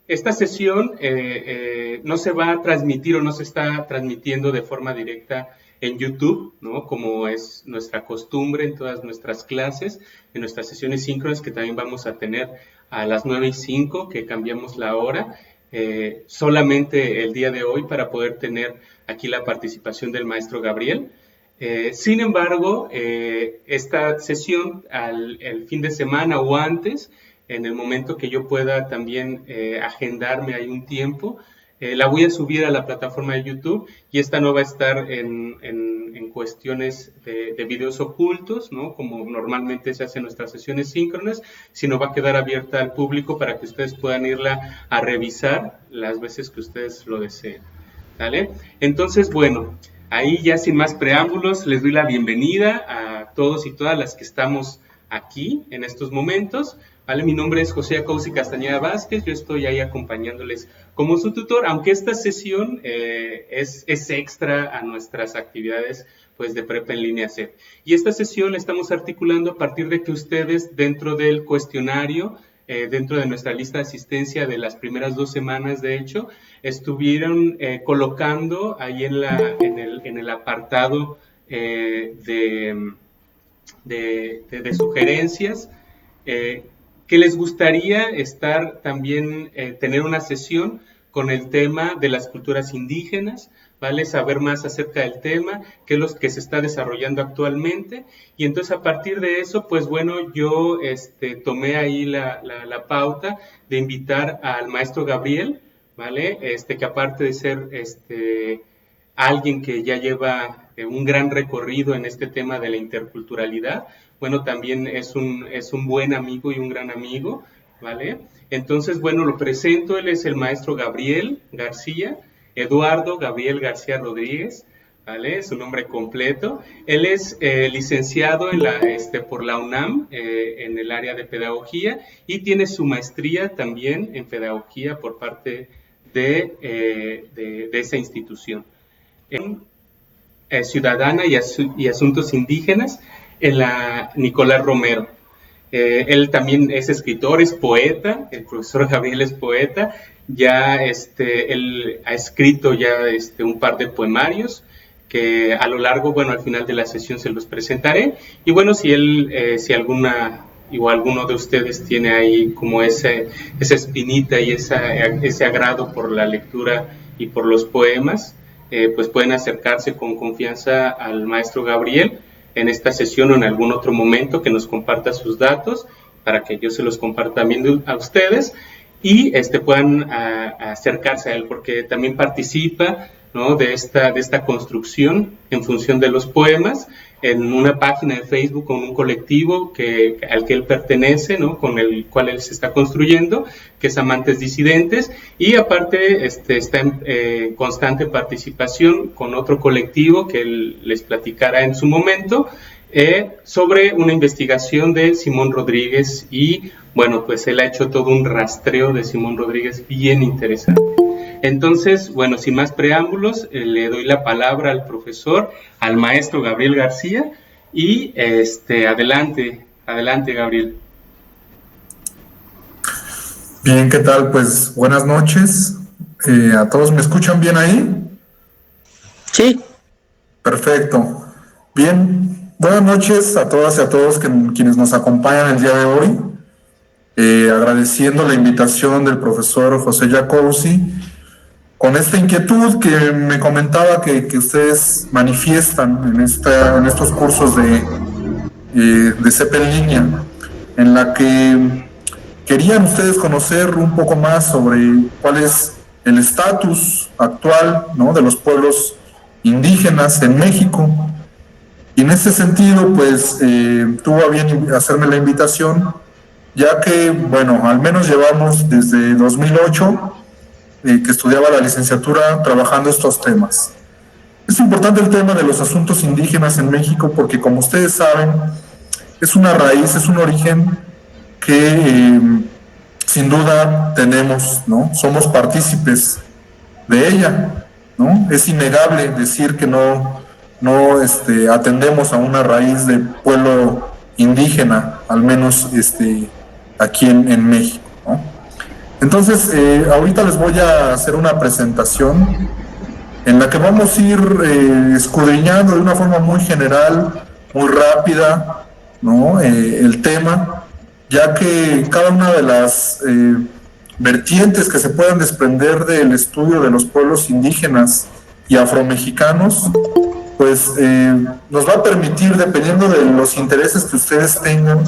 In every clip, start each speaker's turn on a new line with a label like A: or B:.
A: esta sesión no se va a transmitir o no se está transmitiendo de forma directa en YouTube, ¿no? Como es nuestra costumbre en todas nuestras clases, en nuestras sesiones síncronas que también vamos a tener a las 9:05, que cambiamos la hora, solamente el día de hoy para poder tener aquí la participación del maestro Gabriel. Sin embargo, esta sesión el fin de semana o antes, en el momento que yo pueda también agendarme ahí un tiempo, la voy a subir a la plataforma de YouTube y esta no va a estar en cuestiones de videos ocultos, ¿no? Como normalmente se hace en nuestras sesiones síncronas, sino va a quedar abierta al público para que ustedes puedan irla a revisar las veces que ustedes lo deseen, ¿vale? Entonces, bueno, ahí ya sin más preámbulos, les doy la bienvenida a todos y todas las que estamos aquí en estos momentos. ¿Vale? Mi nombre es José Acausi Castañeda Vázquez, yo estoy ahí acompañándoles como su tutor, aunque esta sesión es extra a nuestras actividades pues, de Prepa en Línea CEP. Y esta sesión la estamos articulando a partir de que ustedes dentro del cuestionario, dentro de nuestra lista de asistencia de las primeras 2 semanas, de hecho, estuvieron colocando ahí en el apartado de sugerencias, que les gustaría estar también, tener una sesión con el tema de las culturas indígenas, ¿vale? Saber más acerca del tema, qué es lo que se está desarrollando actualmente, y entonces a partir de eso, pues bueno, yo tomé ahí la pauta de invitar al maestro Gabriel, ¿vale? Que aparte de ser alguien que ya lleva un gran recorrido en este tema de la interculturalidad, bueno, también es un buen amigo y un gran amigo, ¿vale? Entonces, bueno, lo presento, él es el maestro Gabriel García, Eduardo Gabriel García Rodríguez, ¿vale? Su nombre completo. Él es licenciado por la UNAM en el área de pedagogía y tiene su maestría también en pedagogía por parte de esa institución. En Ciudadana y Asuntos Indígenas en la Nicolás Romero. Él también es escritor, es poeta, el profesor Gabriel es poeta, ya él ha escrito ya un par de poemarios que a lo largo, bueno, al final de la sesión se los presentaré, y bueno, si alguna o alguno de ustedes tiene ahí como esa espinita y ese agrado por la lectura y por los poemas, pues pueden acercarse con confianza al maestro Gabriel en esta sesión o en algún otro momento, que nos comparta sus datos para que yo se los comparta también a ustedes y puedan acercarse a él, porque también participa, ¿no? de esta construcción en función de los poemas en una página de Facebook con un colectivo al que él pertenece, ¿no? Con el cual él se está construyendo, que es Amantes Disidentes, y aparte está en constante participación con otro colectivo que él les platicará en su momento, sobre una investigación de Simón Rodríguez, y bueno, pues él ha hecho todo un rastreo de Simón Rodríguez bien interesante. Entonces, bueno, sin más preámbulos, le doy la palabra al profesor, al maestro Gabriel García, y adelante, Gabriel.
B: Bien, ¿qué tal? Pues buenas noches. ¿A todos me escuchan bien ahí?
C: Sí.
B: Perfecto. Bien, buenas noches a todas y a todos quienes nos acompañan el día de hoy. Agradeciendo la invitación del profesor José Acausi, con esta inquietud que me comentaba que ustedes manifiestan en estos cursos de CEP en línea, en la que querían ustedes conocer un poco más sobre cuál es el estatus actual, ¿no? de los pueblos indígenas en México. Y en ese sentido, pues, tuvo a bien hacerme la invitación, ya que, bueno, al menos llevamos desde 2008 que estudiaba la licenciatura trabajando estos temas. Es importante el tema de los asuntos indígenas en México porque, como ustedes saben, es una raíz, es un origen que sin duda tenemos, ¿no? Somos partícipes de ella, ¿no? Es innegable decir que no atendemos a una raíz de pueblo indígena, al menos aquí en México, ¿no? Entonces, ahorita les voy a hacer una presentación en la que vamos a ir escudriñando de una forma muy general, muy rápida, ¿no? El tema, ya que cada una de las vertientes que se puedan desprender del estudio de los pueblos indígenas y afromexicanos, pues nos va a permitir, dependiendo de los intereses que ustedes tengan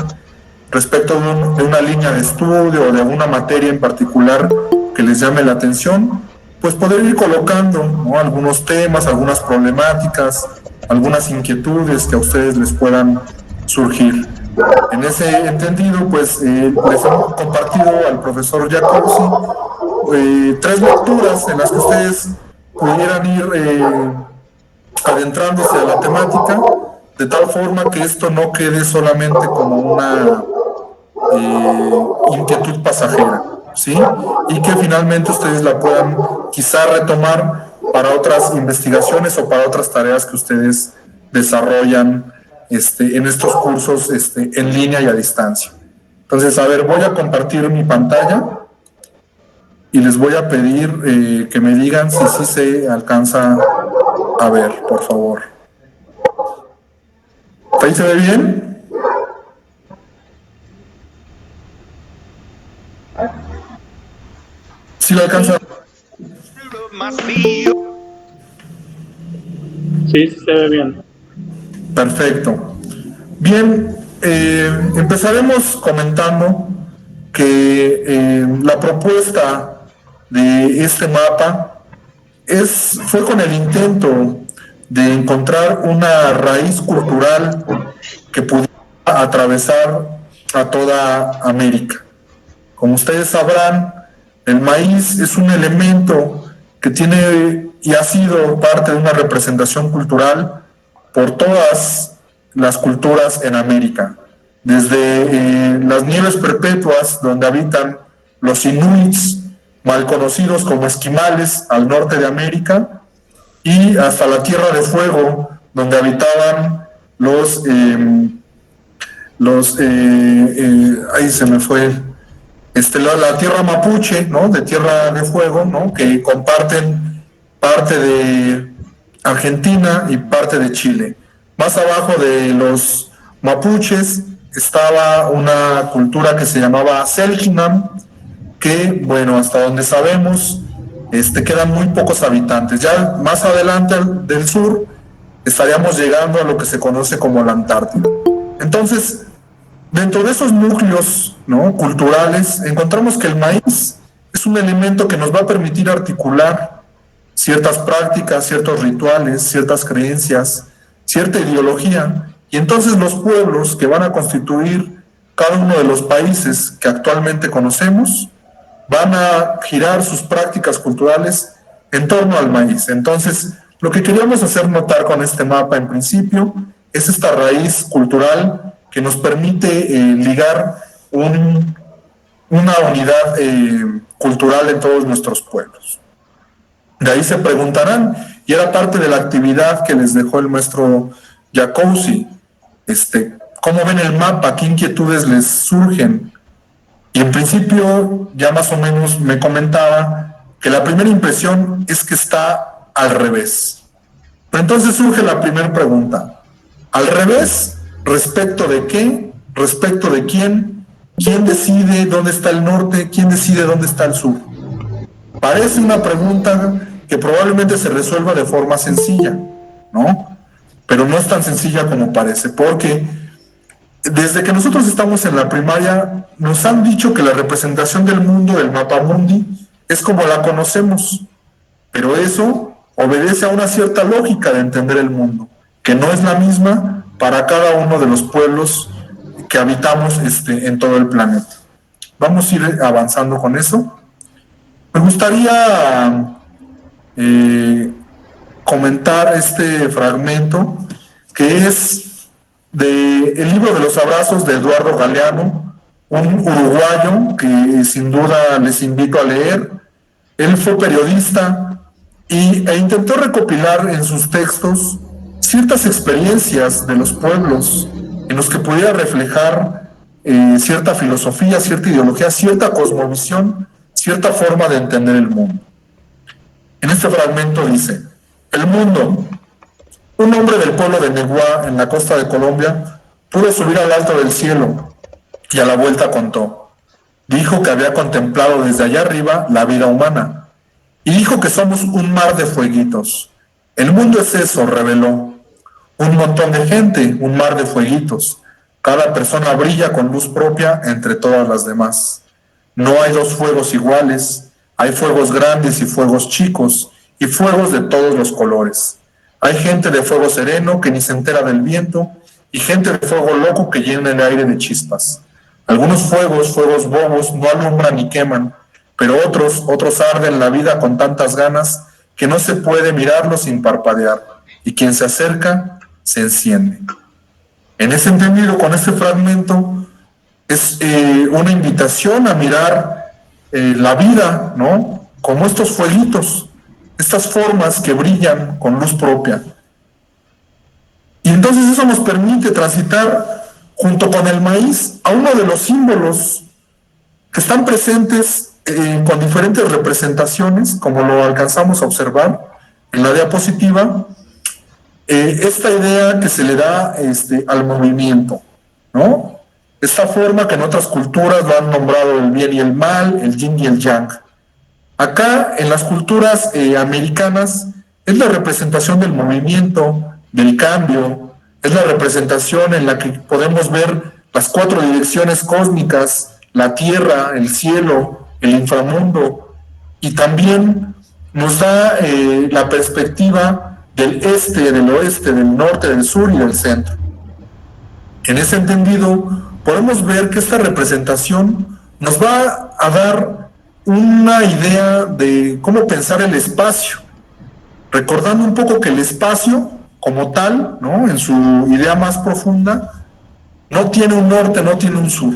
B: respecto de una línea de estudio o de alguna materia en particular que les llame la atención, pues poder ir colocando, ¿no?, algunos temas, algunas problemáticas, algunas inquietudes que a ustedes les puedan surgir. En ese entendido, pues les hemos compartido al profesor Jacobsi 3 lecturas en las que ustedes pudieran ir adentrándose a la temática, de tal forma que esto no quede solamente como una inquietud pasajera, ¿sí? Y que finalmente ustedes la puedan quizá retomar para otras investigaciones o para otras tareas que ustedes desarrollan en estos cursos en línea y a distancia. Entonces, a ver, voy a compartir mi pantalla y les voy a pedir que me digan si sí se alcanza a ver, por favor. ¿Ahí se ve bien? ¿Sí lo alcanza?
C: Sí, se ve bien.
B: Perfecto. Bien, empezaremos comentando que la propuesta de este mapa fue con el intento de encontrar una raíz cultural que pudiera atravesar a toda América. Como ustedes sabrán, el maíz es un elemento que tiene y ha sido parte de una representación cultural por todas las culturas en América, desde las nieves perpetuas donde habitan los inuits, mal conocidos como esquimales, al norte de América, y hasta la Tierra de Fuego, donde habitaban ahí se me fue, la tierra mapuche, ¿no?, de Tierra de Fuego, ¿no?, que comparten parte de Argentina y parte de Chile. Más abajo de los mapuches estaba una cultura que se llamaba Selknam, que, bueno, hasta donde sabemos, quedan muy pocos habitantes. Ya más adelante del sur estaríamos llegando a lo que se conoce como la Antártida. Entonces, dentro de esos núcleos, ¿no?, culturales, encontramos que el maíz es un elemento que nos va a permitir articular ciertas prácticas, ciertos rituales, ciertas creencias, cierta ideología, y entonces los pueblos que van a constituir cada uno de los países que actualmente conocemos van a girar sus prácticas culturales en torno al maíz. Entonces, lo que queríamos hacer notar con este mapa en principio es esta raíz cultural que nos permite ligar una unidad cultural en todos nuestros pueblos. De ahí se preguntarán, y era parte de la actividad que les dejó el maestro Jacobsi, ¿cómo ven el mapa? ¿Qué inquietudes les surgen? Y en principio ya más o menos me comentaba que la primera impresión es que está al revés. Pero entonces surge la primera pregunta. ¿Al revés? ¿Respecto de qué? ¿Respecto de quién? ¿Quién decide dónde está el norte? ¿Quién decide dónde está el sur? Parece una pregunta que probablemente se resuelva de forma sencilla, ¿no? Pero no es tan sencilla como parece, porque desde que nosotros estamos en la primaria nos han dicho que la representación del mundo del mapamundi es como la conocemos, pero eso obedece a una cierta lógica de entender el mundo, que no es la misma para cada uno de los pueblos que habitamos en todo el planeta. Vamos a ir avanzando con eso. Me gustaría comentar este fragmento que es del libro de los abrazos de Eduardo Galeano, un uruguayo que sin duda les invito a leer. Él fue periodista e intentó recopilar en sus textos ciertas experiencias de los pueblos en los que pudiera reflejar cierta filosofía, cierta ideología, cierta cosmovisión, cierta forma de entender el mundo. En este fragmento dice: el mundo. Un hombre del pueblo de Neguá, en la costa de Colombia, pudo subir al alto del cielo y a la vuelta contó. Dijo que había contemplado desde allá arriba la vida humana y dijo que somos un mar de fueguitos. El mundo es eso, reveló. Un montón de gente, un mar de fueguitos. Cada persona brilla con luz propia entre todas las demás. No hay dos fuegos iguales, hay fuegos grandes y fuegos chicos, y fuegos de todos los colores. Hay gente de fuego sereno que ni se entera del viento, y gente de fuego loco que llena el aire de chispas. Algunos fuegos bobos, no alumbran ni queman, pero otros arden la vida con tantas ganas que no se puede mirarlos sin parpadear, y quien se acerca se enciende. En ese entendido, con este fragmento, es una invitación a mirar la vida, ¿no? Como estos fueguitos, estas formas que brillan con luz propia. Y entonces eso nos permite transitar junto con el maíz a uno de los símbolos que están presentes con diferentes representaciones, como lo alcanzamos a observar en la diapositiva, esta idea que se le da al movimiento, ¿no? Esta forma que en otras culturas lo han nombrado el bien y el mal, el yin y el yang. Acá, en las culturas americanas, es la representación del movimiento, del cambio, es la representación en la que podemos ver las 4 direcciones cósmicas, la tierra, el cielo, el inframundo, y también nos da la perspectiva del este, del oeste, del norte, del sur y del centro. En ese entendido, podemos ver que esta representación nos va a dar una idea de cómo pensar el espacio, recordando un poco que el espacio como tal, ¿no?, en su idea más profunda, no tiene un norte, no tiene un sur,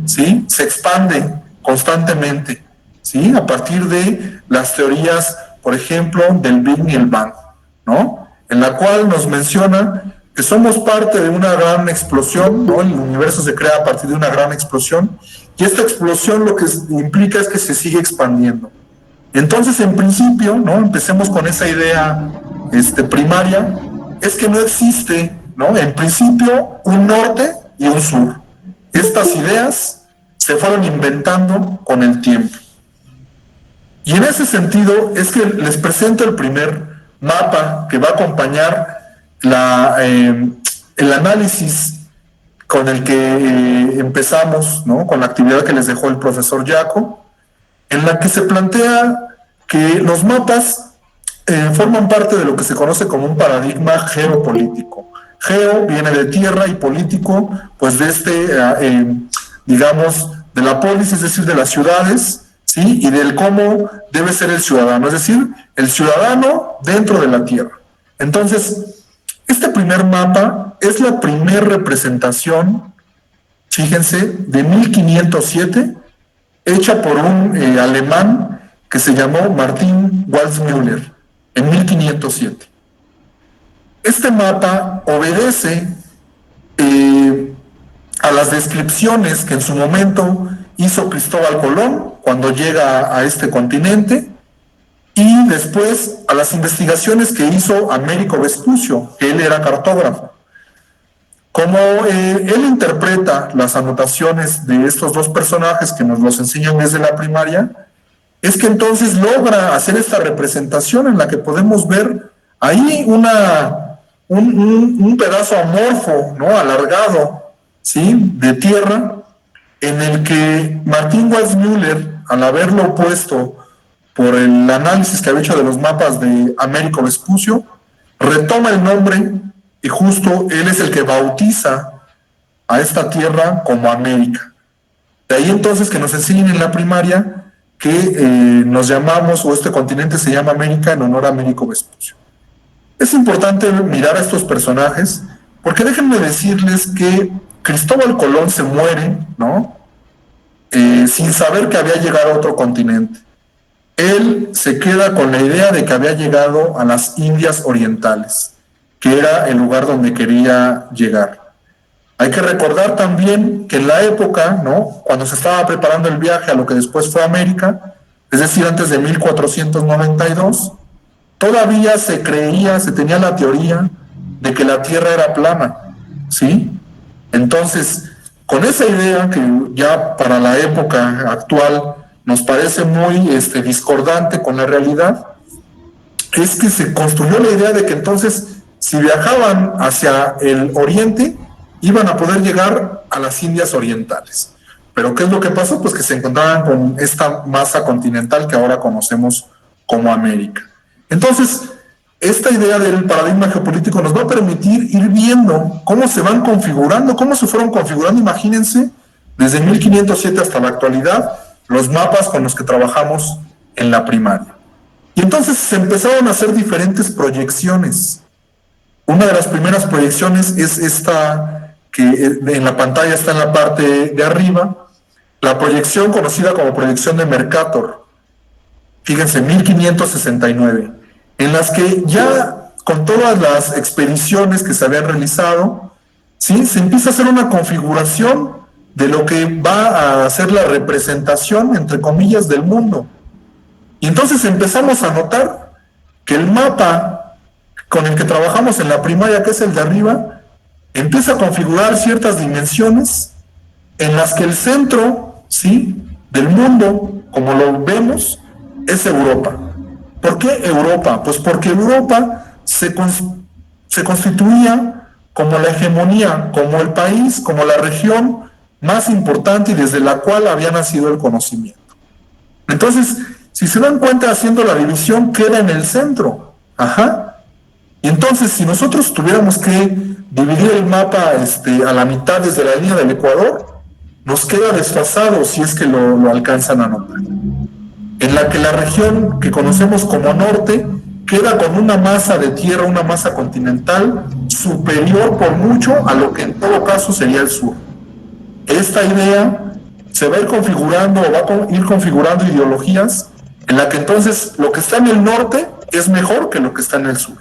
B: ¿sí? Se expande constantemente, ¿sí? A partir de las teorías, por ejemplo, del Big y el Bang, ¿no? En la cual nos menciona que somos parte de una gran explosión, ¿no? El universo se crea a partir de una gran explosión, y esta explosión lo que implica es que se sigue expandiendo. Entonces, en principio, ¿no?, empecemos con esa idea primaria, es que no existe, ¿no?, en principio, un norte y un sur. Estas ideas se fueron inventando con el tiempo. Y en ese sentido es que les presento el primer mapa que va a acompañar el análisis con el que empezamos, ¿no?, con la actividad que les dejó el profesor Jaco, en la que se plantea que los mapas forman parte de lo que se conoce como un paradigma geopolítico. Geo viene de tierra y político, pues de digamos, de la polis, es decir, de las ciudades, ¿sí?, y del cómo debe ser el ciudadano, es decir, el ciudadano dentro de la tierra. Entonces, este primer mapa es la primera representación, fíjense, de 1507, hecha por un alemán que se llamó Martin Waldseemüller, en 1507. Este mapa obedece a las descripciones que en su momento hizo Cristóbal Colón cuando llega a este continente, y después a las investigaciones que hizo Américo Vespucio, que él era cartógrafo. Como él interpreta las anotaciones de estos dos personajes que nos los enseñan desde la primaria, es que entonces logra hacer esta representación en la que podemos ver ahí un pedazo amorfo, ¿no?, alargado, ¿sí?, de tierra, en el que Martin Waldseemüller, al haberlo puesto por el análisis que había hecho de los mapas de Américo Vespucio, retoma el nombre, y justo él es el que bautiza a esta tierra como América. De ahí entonces que nos enseñen en la primaria que nos llamamos, o este continente se llama América en honor a Américo Vespucio. Es importante mirar a estos personajes, porque déjenme decirles que Cristóbal Colón se muere, ¿no?, sin saber que había llegado a otro continente. Él se queda con la idea de que había llegado a las Indias Orientales, que era el lugar donde quería llegar. Hay que recordar también que en la época, ¿no?, cuando se estaba preparando el viaje a lo que después fue América, es decir, antes de 1492, todavía se creía, se tenía la teoría de que la Tierra era plana, ¿sí? Entonces, con esa idea que ya para la época actual nos parece muy discordante con la realidad, es que se construyó la idea de que entonces, si viajaban hacia el oriente, iban a poder llegar a las Indias orientales. Pero ¿qué es lo que pasó? Pues que se encontraban con esta masa continental que ahora conocemos como América. Entonces, esta idea del paradigma geopolítico nos va a permitir ir viendo cómo se van configurando, cómo se fueron configurando, imagínense, desde 1507 hasta la actualidad, los mapas con los que trabajamos en la primaria. Y entonces se empezaron a hacer diferentes proyecciones. Una de las primeras proyecciones es esta que en la pantalla está en la parte de arriba, la proyección conocida como proyección de Mercator. Fíjense, 1569, en las que ya con todas las expediciones que se habían realizado, ¿sí?, se empieza a hacer una configuración de lo que va a ser la representación, entre comillas, del mundo. Y entonces empezamos a notar que el mapa con el que trabajamos en la primaria, que es el de arriba, empieza a configurar ciertas dimensiones en las que el centro, ¿sí?, del mundo, como lo vemos, es Europa. ¿Por qué Europa? Pues porque Europa se constituía como la hegemonía, como el país, como la región más importante y desde la cual había nacido el conocimiento. Entonces, si se dan cuenta, haciendo la división, queda en el centro. Ajá. Y entonces, si nosotros tuviéramos que dividir el mapa a la mitad desde la línea del Ecuador, nos queda desfasado si es que lo alcanzan a notar. En la que la región que conocemos como norte queda con una masa de tierra, una masa continental superior por mucho a lo que en todo caso sería el sur. Esta idea se va a ir configurando, o va a ir configurando ideologías en la que entonces lo que está en el norte es mejor que lo que está en el sur.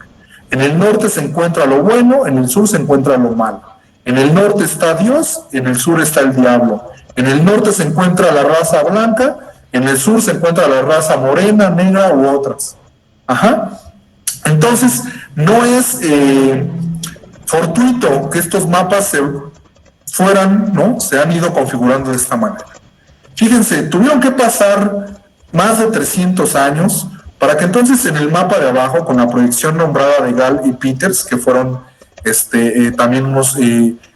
B: En el norte se encuentra lo bueno, en el sur se encuentra lo malo. En el norte está Dios, en el sur está el diablo. En el norte se encuentra la raza blanca, en el sur se encuentra la raza morena, negra u otras. Ajá. Entonces, no es fortuito que estos mapas se han ido configurando de esta manera. Fíjense, tuvieron que pasar más de 300 años para que entonces en el mapa de abajo, con la proyección nombrada de Gall y Peters, que fueron también unos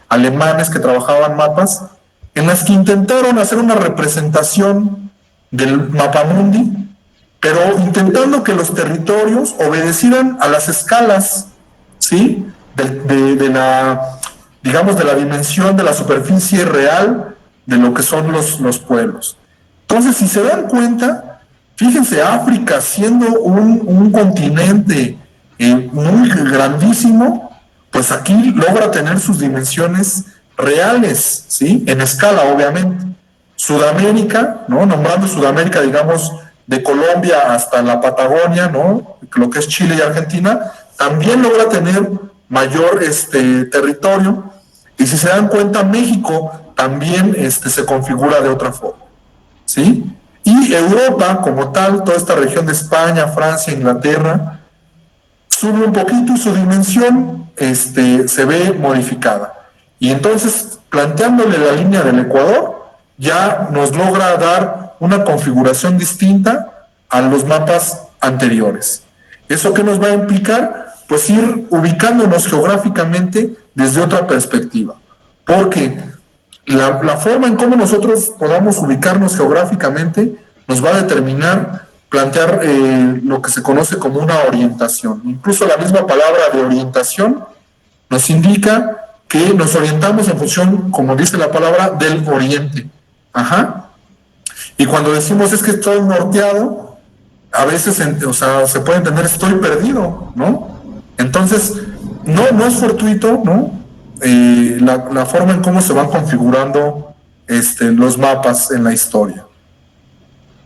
B: alemanes que trabajaban mapas, en las que intentaron hacer una representación del mapamundi, pero intentando que los territorios obedecieran a las escalas, ¿sí?, de la, digamos, de la dimensión de la superficie real de lo que son los pueblos. Entonces, si se dan cuenta, fíjense, África siendo un continente muy grandísimo, pues aquí logra tener sus dimensiones reales, ¿sí?, en escala, obviamente. Sudamérica, ¿no?, nombrando Sudamérica, digamos, de Colombia hasta la Patagonia, ¿no?, lo que es Chile y Argentina, también logra tener mayor territorio. Y si se dan cuenta, México también se configura de otra forma, ¿sí? Y Europa, como tal, toda esta región de España, Francia, Inglaterra, sube un poquito y su dimensión se ve modificada. Y entonces, planteándole la línea del Ecuador, ya nos logra dar una configuración distinta a los mapas anteriores. ¿Eso qué nos va a implicar? Pues ir ubicándonos geográficamente desde otra perspectiva. Porque la forma en cómo nosotros podamos ubicarnos geográficamente nos va a determinar, plantear lo que se conoce como una orientación. Incluso la misma palabra de orientación nos indica que nos orientamos en función, como dice la palabra, del oriente. Ajá. Y cuando decimos es que estoy norteado, a veces se puede entender estoy perdido, ¿no? Entonces, no es fortuito, ¿no?, la forma en cómo se van configurando los mapas en la historia.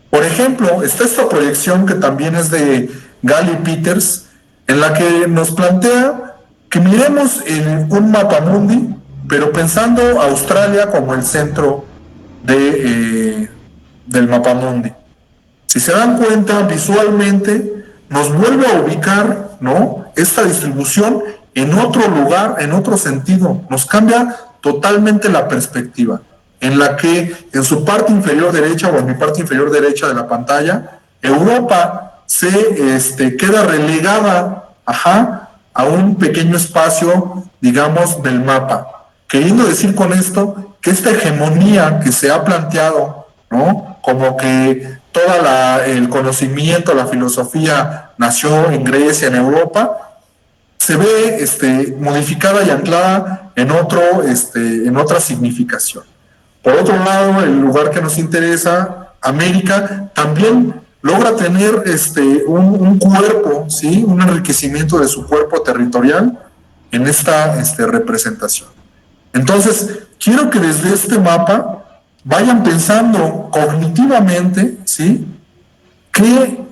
B: Por ejemplo, está esta proyección que también es de Gall y Peters, en la que nos plantea que miremos un mapamundi pero pensando a Australia como el centro del mapamundi. Si se dan cuenta, visualmente nos vuelve a ubicar, ¿no?, esta distribución en otro lugar, en otro sentido. Nos cambia totalmente la perspectiva, en la que en su parte inferior derecha o en mi parte inferior derecha de la pantalla, Europa se queda relegada, a un pequeño espacio, digamos, del mapa. Queriendo decir con esto que esta hegemonía que se ha planteado, ¿no?, como que todo el conocimiento, la filosofía nació en Grecia, en Europa, se ve modificada y anclada en otra significación. Por otro lado, el lugar que nos interesa, América, también logra tener un cuerpo, ¿sí?, un enriquecimiento de su cuerpo territorial en esta representación. Entonces, quiero que desde este mapa vayan pensando cognitivamente, ¿sí?, ¿qué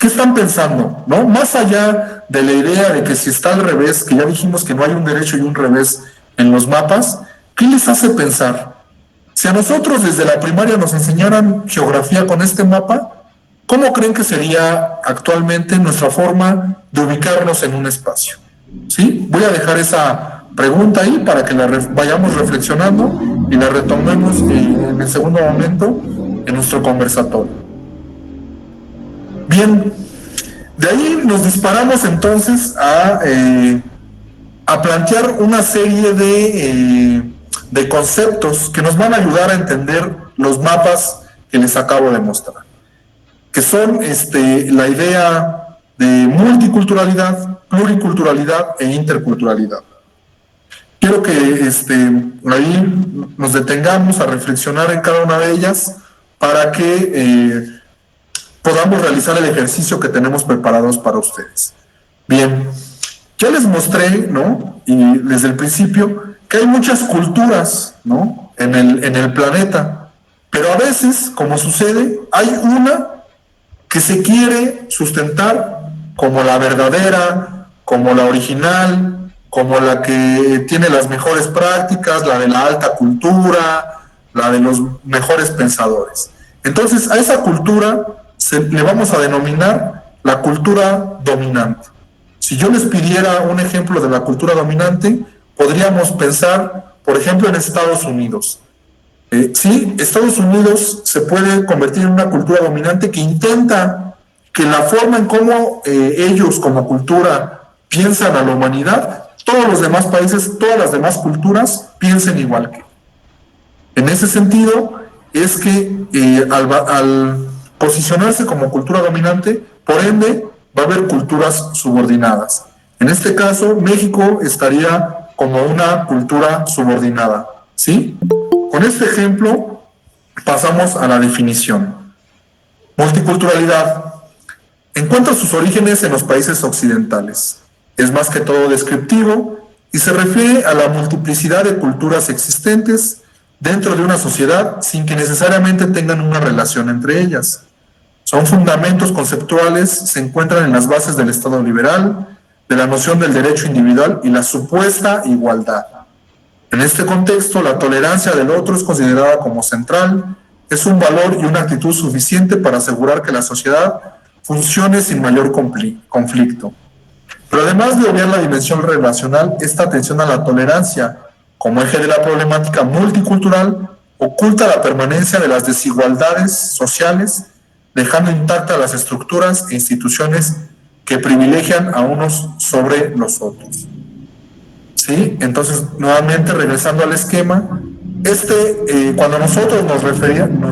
B: están pensando, ¿no? Más allá de la idea de que si está al revés, que ya dijimos que no hay un derecho y un revés en los mapas, ¿qué les hace pensar? Si a nosotros desde la primaria nos enseñaran geografía con este mapa, ¿cómo creen que sería actualmente nuestra forma de ubicarnos en un espacio? ¿Sí? Voy a dejar esa pregunta ahí para que la vayamos reflexionando y la retomemos en el segundo momento en nuestro conversatorio. Bien, de ahí nos disparamos entonces a plantear una serie de conceptos que nos van a ayudar a entender los mapas que les acabo de mostrar, que son la idea de multiculturalidad, pluriculturalidad e interculturalidad. Quiero que ahí nos detengamos a reflexionar en cada una de ellas para que podamos realizar el ejercicio que tenemos preparados para ustedes. Bien, ya les mostré, ¿no?, y desde el principio, que hay muchas culturas, ¿no?, en el planeta, pero a veces, como sucede, hay una que se quiere sustentar como la verdadera, como la original, como la que tiene las mejores prácticas, la de la alta cultura, la de los mejores pensadores. Entonces, a esa cultura le vamos a denominar la cultura dominante. Si yo les pidiera un ejemplo de la cultura dominante, podríamos pensar, por ejemplo, en Estados Unidos. Sí, Estados Unidos se puede convertir en una cultura dominante que intenta que la forma en cómo ellos como cultura piensan a la humanidad, todos los demás países, todas las demás culturas piensen igual que. En ese sentido, es que al posicionarse como cultura dominante, por ende, va a haber culturas subordinadas. En este caso, México estaría como una cultura subordinada, ¿sí? Con este ejemplo, pasamos a la definición. Multiculturalidad encuentra sus orígenes en los países occidentales. Es más que todo descriptivo y se refiere a la multiplicidad de culturas existentes dentro de una sociedad sin que necesariamente tengan una relación entre ellas. Son fundamentos conceptuales, se encuentran en las bases del Estado liberal, de la noción del derecho individual y la supuesta igualdad. En este contexto, la tolerancia del otro es considerada como central, es un valor y una actitud suficiente para asegurar que la sociedad funcione sin mayor conflicto. Pero además de obviar la dimensión relacional, esta atención a la tolerancia como eje de la problemática multicultural oculta la permanencia de las desigualdades sociales, dejando intactas las estructuras e instituciones que privilegian a unos sobre los otros. ¿Sí? Entonces, nuevamente, regresando al esquema, cuando nosotros nos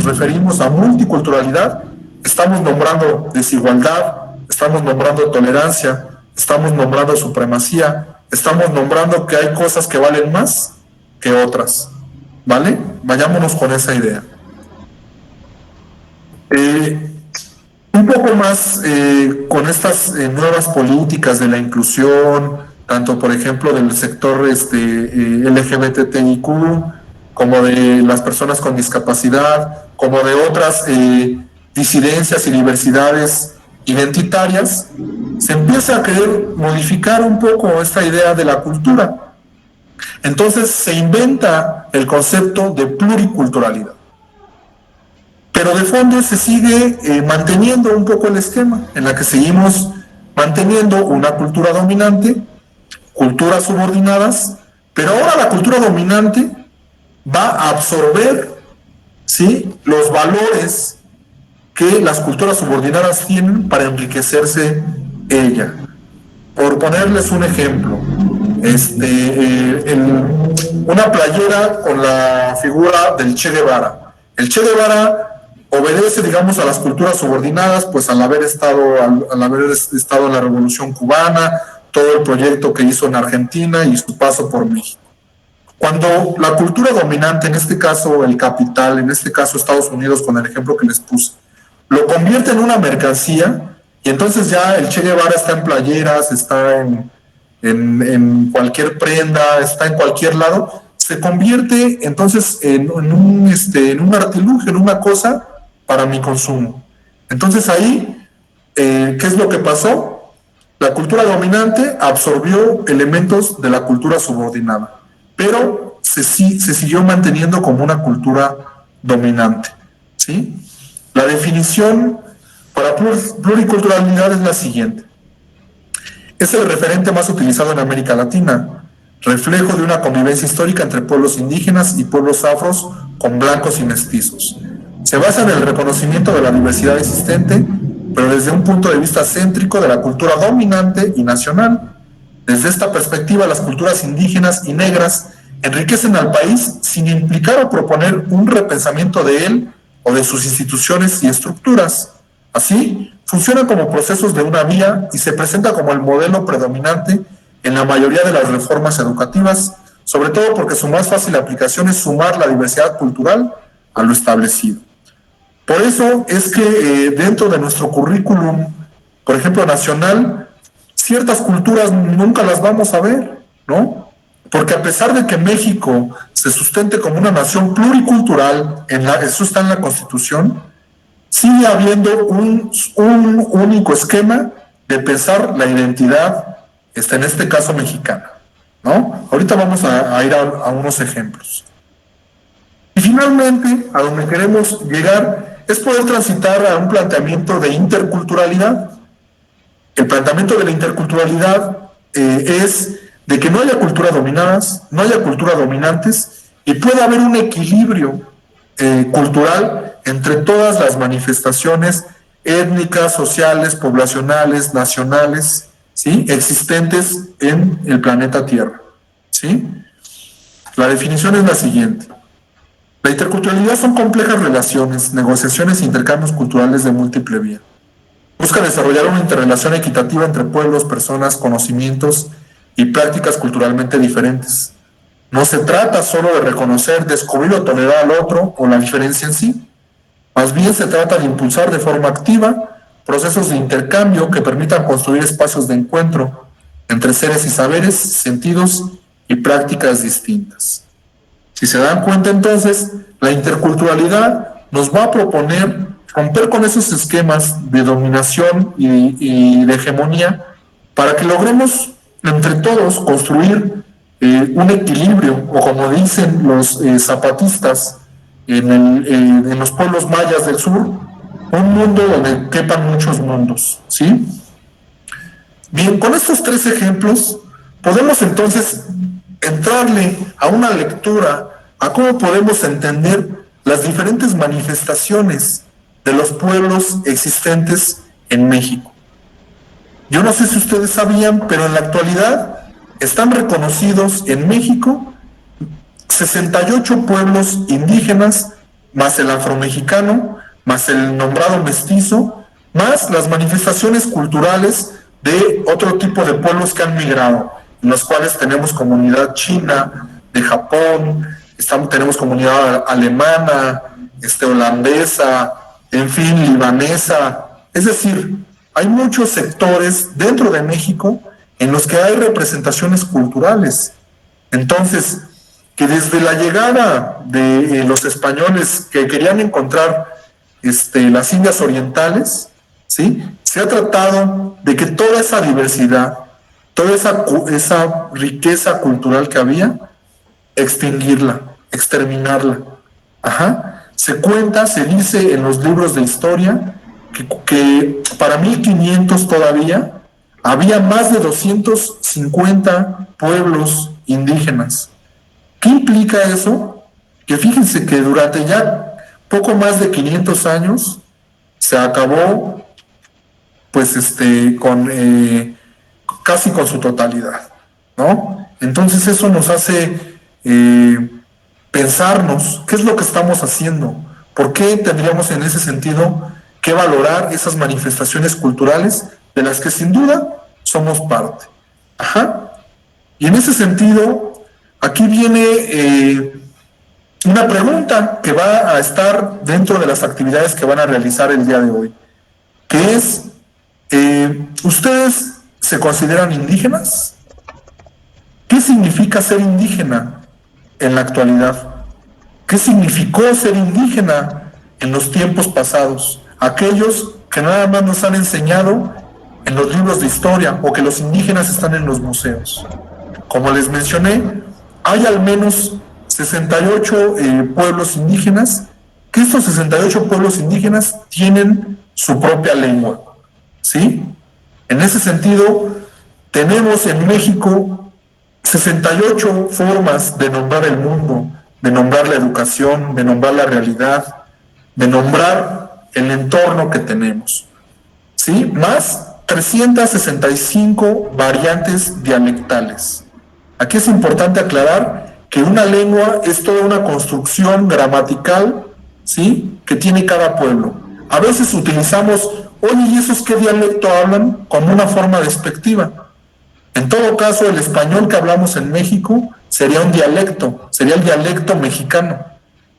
B: referimos a multiculturalidad, estamos nombrando desigualdad, estamos nombrando tolerancia, estamos nombrando supremacía, estamos nombrando que hay cosas que valen más que otras, ¿vale? Vayámonos con esa idea. Un poco más con estas nuevas políticas de la inclusión, tanto por ejemplo del sector LGBTIQ, como de las personas con discapacidad, como de otras disidencias y diversidades identitarias, se empieza a querer modificar un poco esta idea de la cultura. Entonces se inventa el concepto de pluriculturalidad. Pero de fondo se sigue manteniendo un poco el esquema en la que seguimos manteniendo una cultura dominante, culturas subordinadas, pero ahora la cultura dominante va a absorber, ¿sí?, los valores que las culturas subordinadas tienen para enriquecerse ella. Por ponerles un ejemplo, una playera con la figura del Che Guevara. El Che Guevara obedece, digamos, a las culturas subordinadas, pues al haber estado en la Revolución Cubana, todo el proyecto que hizo en Argentina y su paso por México. Cuando la cultura dominante, en este caso el capital, en este caso Estados Unidos, con el ejemplo que les puse, lo convierte en una mercancía, y entonces ya el Che Guevara está en playeras, está en cualquier prenda, está en cualquier lado, se convierte entonces en un artilugio, en una cosa para mi consumo. Entonces ahí, ¿qué es lo que pasó? La cultura dominante absorbió elementos de la cultura subordinada, pero se siguió manteniendo como una cultura dominante, ¿sí? La definición para pluriculturalidad es la siguiente. Es el referente más utilizado en América Latina, reflejo de una convivencia histórica entre pueblos indígenas y pueblos afros con blancos y mestizos. Se basa en el reconocimiento de la diversidad existente, pero desde un punto de vista céntrico de la cultura dominante y nacional. Desde esta perspectiva, las culturas indígenas y negras enriquecen al país sin implicar o proponer un repensamiento de él o de sus instituciones y estructuras. Así, funciona como procesos de una vía y se presenta como el modelo predominante en la mayoría de las reformas educativas, sobre todo porque su más fácil aplicación es sumar la diversidad cultural a lo establecido. Por eso es que dentro de nuestro currículum, por ejemplo, nacional, ciertas culturas nunca las vamos a ver, ¿no? Porque a pesar de que México se sustente como una nación pluricultural, eso está en la Constitución, sigue habiendo un único esquema de pensar la identidad, en este caso mexicana, ¿no? Ahorita vamos a ir a unos ejemplos. Y finalmente, a donde queremos llegar es poder transitar a un planteamiento de interculturalidad. El planteamiento de la interculturalidad es de que no haya culturas dominadas, no haya culturas dominantes y pueda haber un equilibrio cultural entre todas las manifestaciones étnicas, sociales, poblacionales, nacionales, ¿sí?, existentes en el planeta Tierra, ¿sí? La definición es la siguiente. La interculturalidad son complejas relaciones, negociaciones e intercambios culturales de múltiple vía. Busca desarrollar una interrelación equitativa entre pueblos, personas, conocimientos y prácticas culturalmente diferentes. No se trata solo de reconocer, descubrir o tolerar al otro o la diferencia en sí. Más bien se trata de impulsar de forma activa procesos de intercambio que permitan construir espacios de encuentro entre seres y saberes, sentidos y prácticas distintas. Si se dan cuenta, entonces, la interculturalidad nos va a proponer romper con esos esquemas de dominación y de hegemonía para que logremos entre todos construir un equilibrio, o como dicen los zapatistas en los pueblos mayas del sur, un mundo donde quepan muchos mundos, ¿sí? Bien, con estos tres ejemplos podemos entonces entrarle a una lectura a cómo podemos entender las diferentes manifestaciones de los pueblos existentes en México. Yo no sé si ustedes sabían, pero en la actualidad están reconocidos en México 68 pueblos indígenas, más el afromexicano, más el nombrado mestizo, más las manifestaciones culturales de otro tipo de pueblos que han migrado, en los cuales tenemos comunidad china, de Japón, tenemos comunidad alemana, holandesa, en fin, libanesa. Es decir, hay muchos sectores dentro de México en los que hay representaciones culturales. Entonces, que desde la llegada de los españoles que querían encontrar las Indias Orientales, ¿sí?, se ha tratado de que toda esa diversidad, toda esa riqueza cultural que había, extinguirla, exterminarla. Ajá. Se cuenta, se dice en los libros de historia que para 1500 todavía había más de 250 pueblos indígenas. ¿Qué implica eso? Que fíjense que durante ya poco más de 500 años se acabó, pues, casi con su totalidad, ¿no? Entonces eso nos hace pensarnos qué es lo que estamos haciendo, por qué tendríamos en ese sentido que valorar esas manifestaciones culturales de las que sin duda somos parte. Ajá. Y en ese sentido, aquí viene una pregunta que va a estar dentro de las actividades que van a realizar el día de hoy, que es, ¿ustedes se consideran indígenas? ¿Qué significa ser indígena en la actualidad? ¿Qué significó ser indígena en los tiempos pasados? Aquellos que nada más nos han enseñado en los libros de historia o que los indígenas están en los museos. Como les mencioné, hay al menos 68 pueblos indígenas, que estos 68 pueblos indígenas tienen su propia lengua, ¿sí? En ese sentido, tenemos en México 68 formas de nombrar el mundo, de nombrar la educación, de nombrar la realidad, de nombrar el entorno que tenemos, ¿sí? Más 365 variantes dialectales. Aquí es importante aclarar que una lengua es toda una construcción gramatical, ¿sí?, que tiene cada pueblo. A veces utilizamos, oye, ¿y esos qué dialecto hablan?, como una forma despectiva. En todo caso, el español que hablamos en México sería un dialecto, sería el dialecto mexicano.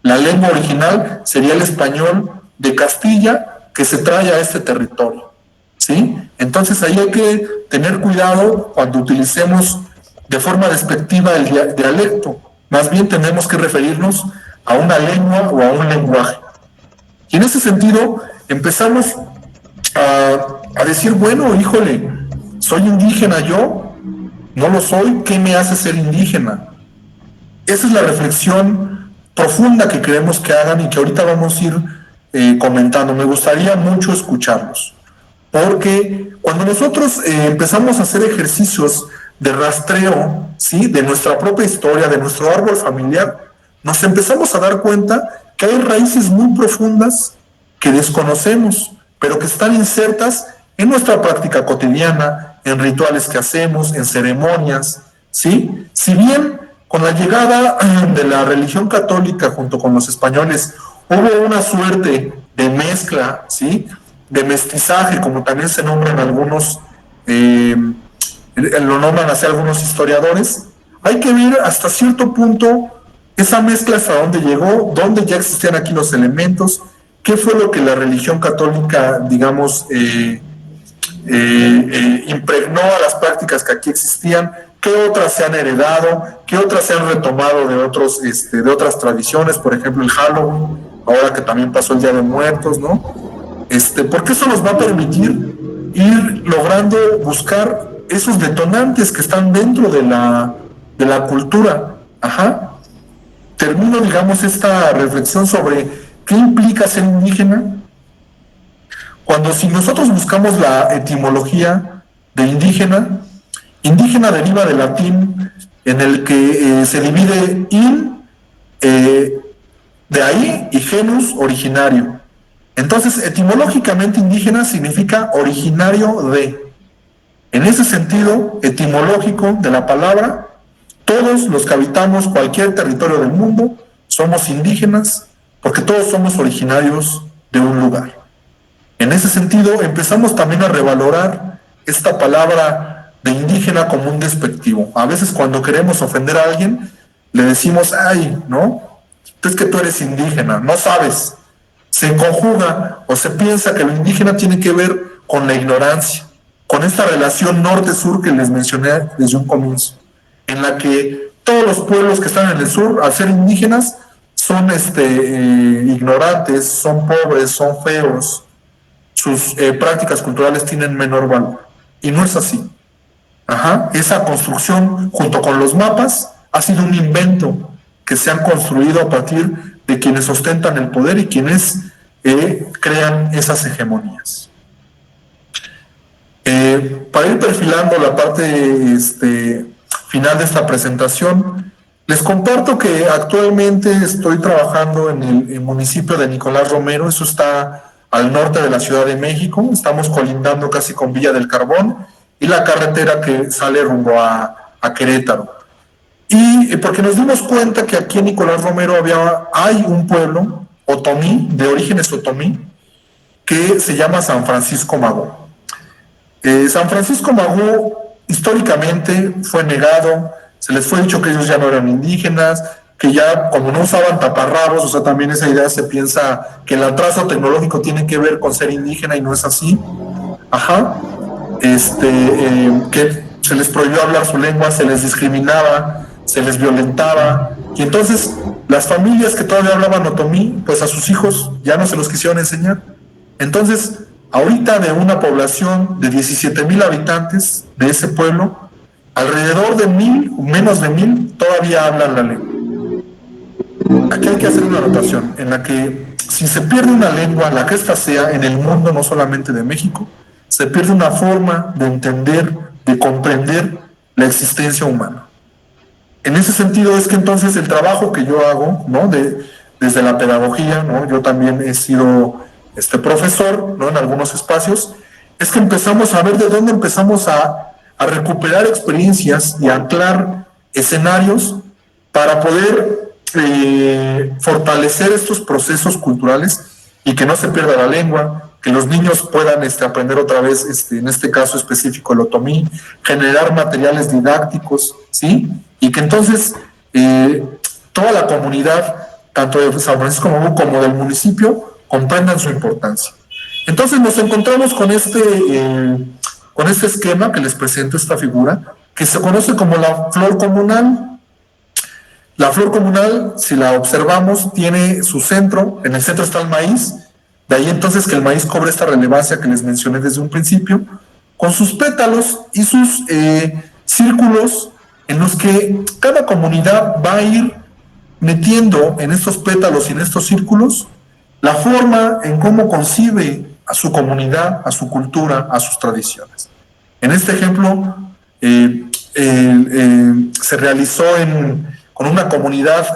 B: La lengua original sería el español de Castilla que se trae a este territorio, ¿sí? Entonces ahí hay que tener cuidado cuando utilicemos de forma despectiva el dialecto. Más bien tenemos que referirnos a una lengua o a un lenguaje. Y en ese sentido empezamos a decir, bueno, híjole, ¿soy indígena yo? ¿No lo soy? ¿Qué me hace ser indígena? Esa es la reflexión profunda que queremos que hagan y que ahorita vamos a ir comentando. Me gustaría mucho escucharlos, porque cuando nosotros empezamos a hacer ejercicios de rastreo, ¿sí?, de nuestra propia historia, de nuestro árbol familiar, nos empezamos a dar cuenta que hay raíces muy profundas que desconocemos, pero que están insertas en nuestra práctica cotidiana, en rituales que hacemos, en ceremonias, ¿sí? Si bien con la llegada de la religión católica junto con los españoles hubo una suerte de mezcla, ¿sí?, de mestizaje, como también se nombran algunos, lo nombran así algunos historiadores, hay que ver hasta cierto punto esa mezcla hasta dónde llegó, dónde ya existían aquí los elementos, qué fue lo que la religión católica, digamos, impregnó a las prácticas que aquí existían, qué otras se han heredado, qué otras se han retomado de otras tradiciones, por ejemplo el Halloween, ahora que también pasó el Día de Muertos, ¿no? Porque eso nos va a permitir ir logrando buscar esos detonantes que están dentro de la cultura. Ajá. Termino, digamos, esta reflexión sobre qué implica ser indígena. Cuando si nosotros buscamos la etimología de indígena, indígena deriva del latín en el que se divide in, de ahí, y genus, originario. Entonces, etimológicamente indígena significa originario de. En ese sentido etimológico de la palabra, todos los que habitamos cualquier territorio del mundo somos indígenas porque todos somos originarios de un lugar. En ese sentido, empezamos también a revalorar esta palabra de indígena como un despectivo. A veces cuando queremos ofender a alguien, le decimos, ay, ¿no? Es que tú eres indígena, no sabes. Se conjuga o se piensa que lo indígena tiene que ver con la ignorancia, con esta relación norte-sur que les mencioné desde un comienzo, en la que todos los pueblos que están en el sur, al ser indígenas, son ignorantes, son pobres, son feos, sus prácticas culturales tienen menor valor. Y no es así. Ajá. Esa construcción, junto con los mapas, ha sido un invento que se han construido a partir de quienes ostentan el poder y quienes crean esas hegemonías. Para ir perfilando la parte final de esta presentación, les comparto que actualmente estoy trabajando en el municipio de Nicolás Romero. Eso está al norte de la Ciudad de México. Estamos colindando casi con Villa del Carbón y la carretera que sale rumbo a Querétaro. Y porque nos dimos cuenta que aquí en Nicolás Romero hay un pueblo otomí, de orígenes otomí, que se llama San Francisco Magó. San Francisco Magó históricamente fue negado, se les fue dicho que ellos ya no eran indígenas, que ya como no usaban taparrabos, o sea, también esa idea se piensa que el atraso tecnológico tiene que ver con ser indígena y no es así. Que se les prohibió hablar su lengua, se les discriminaba, se les violentaba, y entonces las familias que todavía hablaban otomí, pues a sus hijos ya no se los quisieron enseñar. Entonces, ahorita de una población de 17,000 habitantes de ese pueblo, alrededor de 1,000, menos de 1,000, todavía hablan la lengua. Aquí hay que hacer una anotación en la que si se pierde una lengua, la que ésta sea, en el mundo, no solamente de México, se pierde una forma de entender, de comprender la existencia humana. En ese sentido es que entonces el trabajo que yo hago, ¿no? Desde la pedagogía, ¿no? Yo también he sido profesor, ¿no? En algunos espacios, es que empezamos a ver de dónde empezamos a recuperar experiencias y a anclar escenarios para poder fortalecer estos procesos culturales y que no se pierda la lengua, que los niños puedan aprender otra vez, en este caso específico el otomí, generar materiales didácticos, ¿sí? Y que entonces toda la comunidad, tanto de San Francisco Magó como del municipio, comprendan su importancia. Entonces nos encontramos con este esquema que les presento, esta figura, que se conoce como la flor comunal. La flor comunal, si la observamos, tiene su centro, en el centro está el maíz, de ahí entonces que el maíz cobra esta relevancia que les mencioné desde un principio, con sus pétalos y sus círculos en los que cada comunidad va a ir metiendo en estos pétalos y en estos círculos la forma en cómo concibe a su comunidad, a su cultura, a sus tradiciones. En este ejemplo, se realizó con una comunidad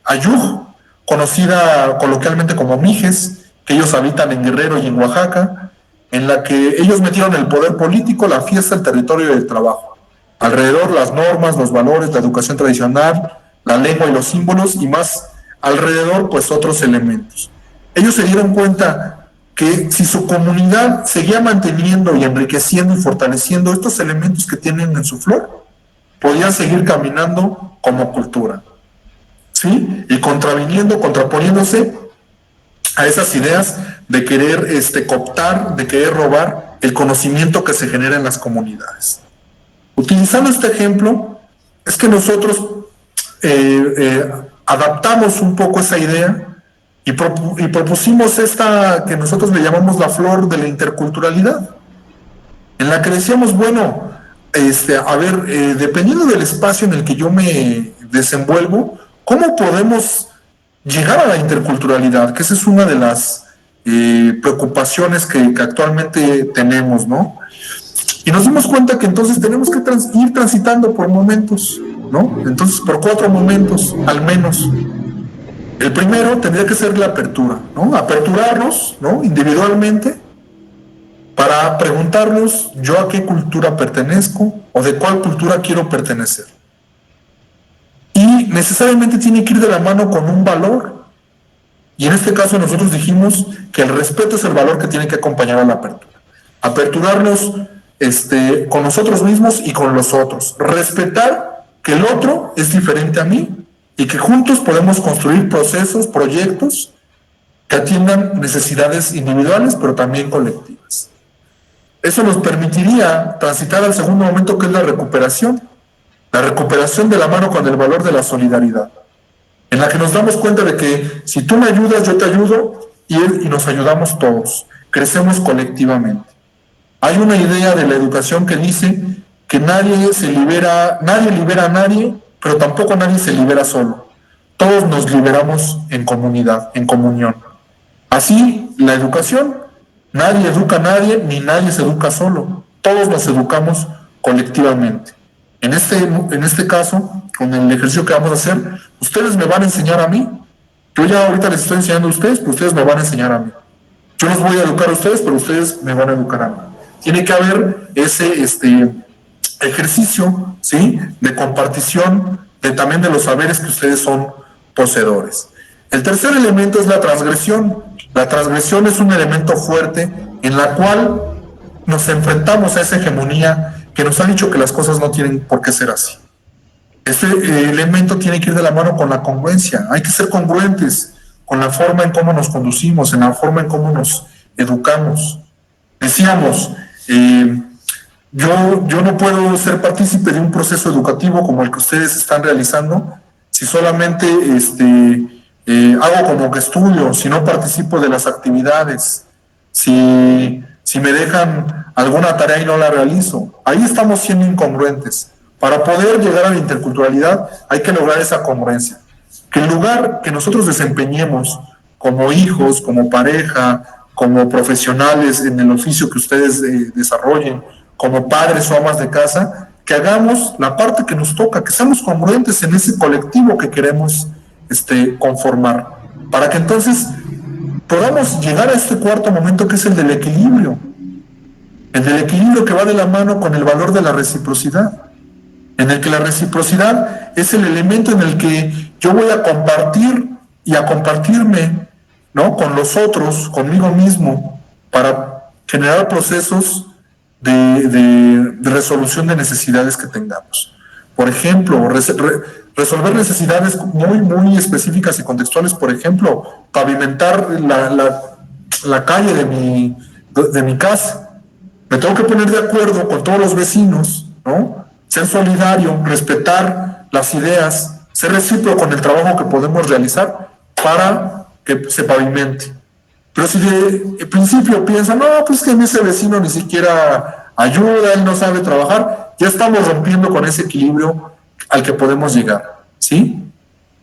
B: ayuj, conocida coloquialmente como mijes, que ellos habitan en Guerrero y en Oaxaca, en la que ellos metieron el poder político, la fiesta, el territorio y el trabajo. Alrededor las normas, los valores, la educación tradicional, la lengua y los símbolos, y más alrededor pues otros elementos. Ellos se dieron cuenta que si su comunidad seguía manteniendo y enriqueciendo y fortaleciendo estos elementos que tienen en su flor, podían seguir caminando como cultura, ¿sí? Y contraponiéndose a esas ideas de querer cooptar, de querer robar el conocimiento que se genera en las comunidades. Utilizando este ejemplo, es que nosotros adaptamos un poco esa idea y propusimos esta que nosotros le llamamos la flor de la interculturalidad, en la que decíamos, bueno, dependiendo del espacio en el que yo me desenvuelvo, ¿cómo podemos llegar a la interculturalidad? Que esa es una de las preocupaciones que actualmente tenemos, ¿no? Y nos dimos cuenta que entonces tenemos que ir transitando por momentos, ¿no? Entonces, por 4 momentos, al menos. El primero tendría que ser la apertura, ¿no? Aperturarnos, ¿no? Individualmente, para preguntarnos yo a qué cultura pertenezco o de cuál cultura quiero pertenecer. Y necesariamente tiene que ir de la mano con un valor. Y en este caso nosotros dijimos que el respeto es el valor que tiene que acompañar a la apertura. Aperturarnos con nosotros mismos y con los otros. Respetar que el otro es diferente a mí y que juntos podemos construir procesos, proyectos que atiendan necesidades individuales, pero también colectivas. Eso nos permitiría transitar al segundo momento, que es la recuperación. La recuperación de la mano con el valor de la solidaridad, en la que nos damos cuenta de que si tú me ayudas, yo te ayudo, y nos ayudamos todos, crecemos colectivamente. Hay una idea de la educación que dice que nadie libera a nadie, pero tampoco nadie se libera solo. todos nos liberamos en comunidad, en comunión. Así, la educación, nadie educa a nadie, ni nadie se educa solo. Todos nos educamos colectivamente. En este caso, con el ejercicio que vamos a hacer, ustedes me van a enseñar a mí. Yo ya ahorita les estoy enseñando a ustedes, pero ustedes me van a enseñar a mí. Yo los voy a educar a ustedes, pero ustedes me van a educar a mí. Tiene que haber ese ejercicio, ¿sí?, de compartición también de los saberes que ustedes son poseedores. El tercer elemento es la transgresión. La transgresión es un elemento fuerte en la cual nos enfrentamos a esa hegemonía que nos ha dicho que las cosas no tienen por qué ser así. Este elemento tiene que ir de la mano con la congruencia. Hay que ser congruentes con la forma en cómo nos conducimos, en la forma en cómo nos educamos. Decíamos, yo no puedo ser partícipe de un proceso educativo como el que ustedes están realizando si solamente hago como que estudio, si no participo de las actividades, si me dejan alguna tarea y no la realizo. Ahí estamos siendo incongruentes. Para poder llegar a la interculturalidad hay que lograr esa congruencia. Que el lugar que nosotros desempeñemos como hijos, como pareja, como profesionales en el oficio que ustedes desarrollen, como padres o amas de casa, que hagamos la parte que nos toca, que seamos congruentes en ese colectivo que queremos conformar, para que entonces podamos llegar a este cuarto momento que es el del equilibrio. El del equilibrio que va de la mano con el valor de la reciprocidad, en el que la reciprocidad es el elemento en el que yo voy a compartir y a compartirme, ¿no?, con los otros, conmigo mismo, para generar procesos de resolución de necesidades que tengamos. Por ejemplo, resolver necesidades muy específicas y contextuales. Por ejemplo, pavimentar la calle de mi casa. Me tengo que poner de acuerdo con todos los vecinos, ¿no? Ser solidario, respetar las ideas, ser recíproco con el trabajo que podemos realizar para que se pavimente. Pero si de principio piensan, no, pues que ese vecino ni siquiera ayuda, él no sabe trabajar, ya estamos rompiendo con ese equilibrio al que podemos llegar, ¿sí?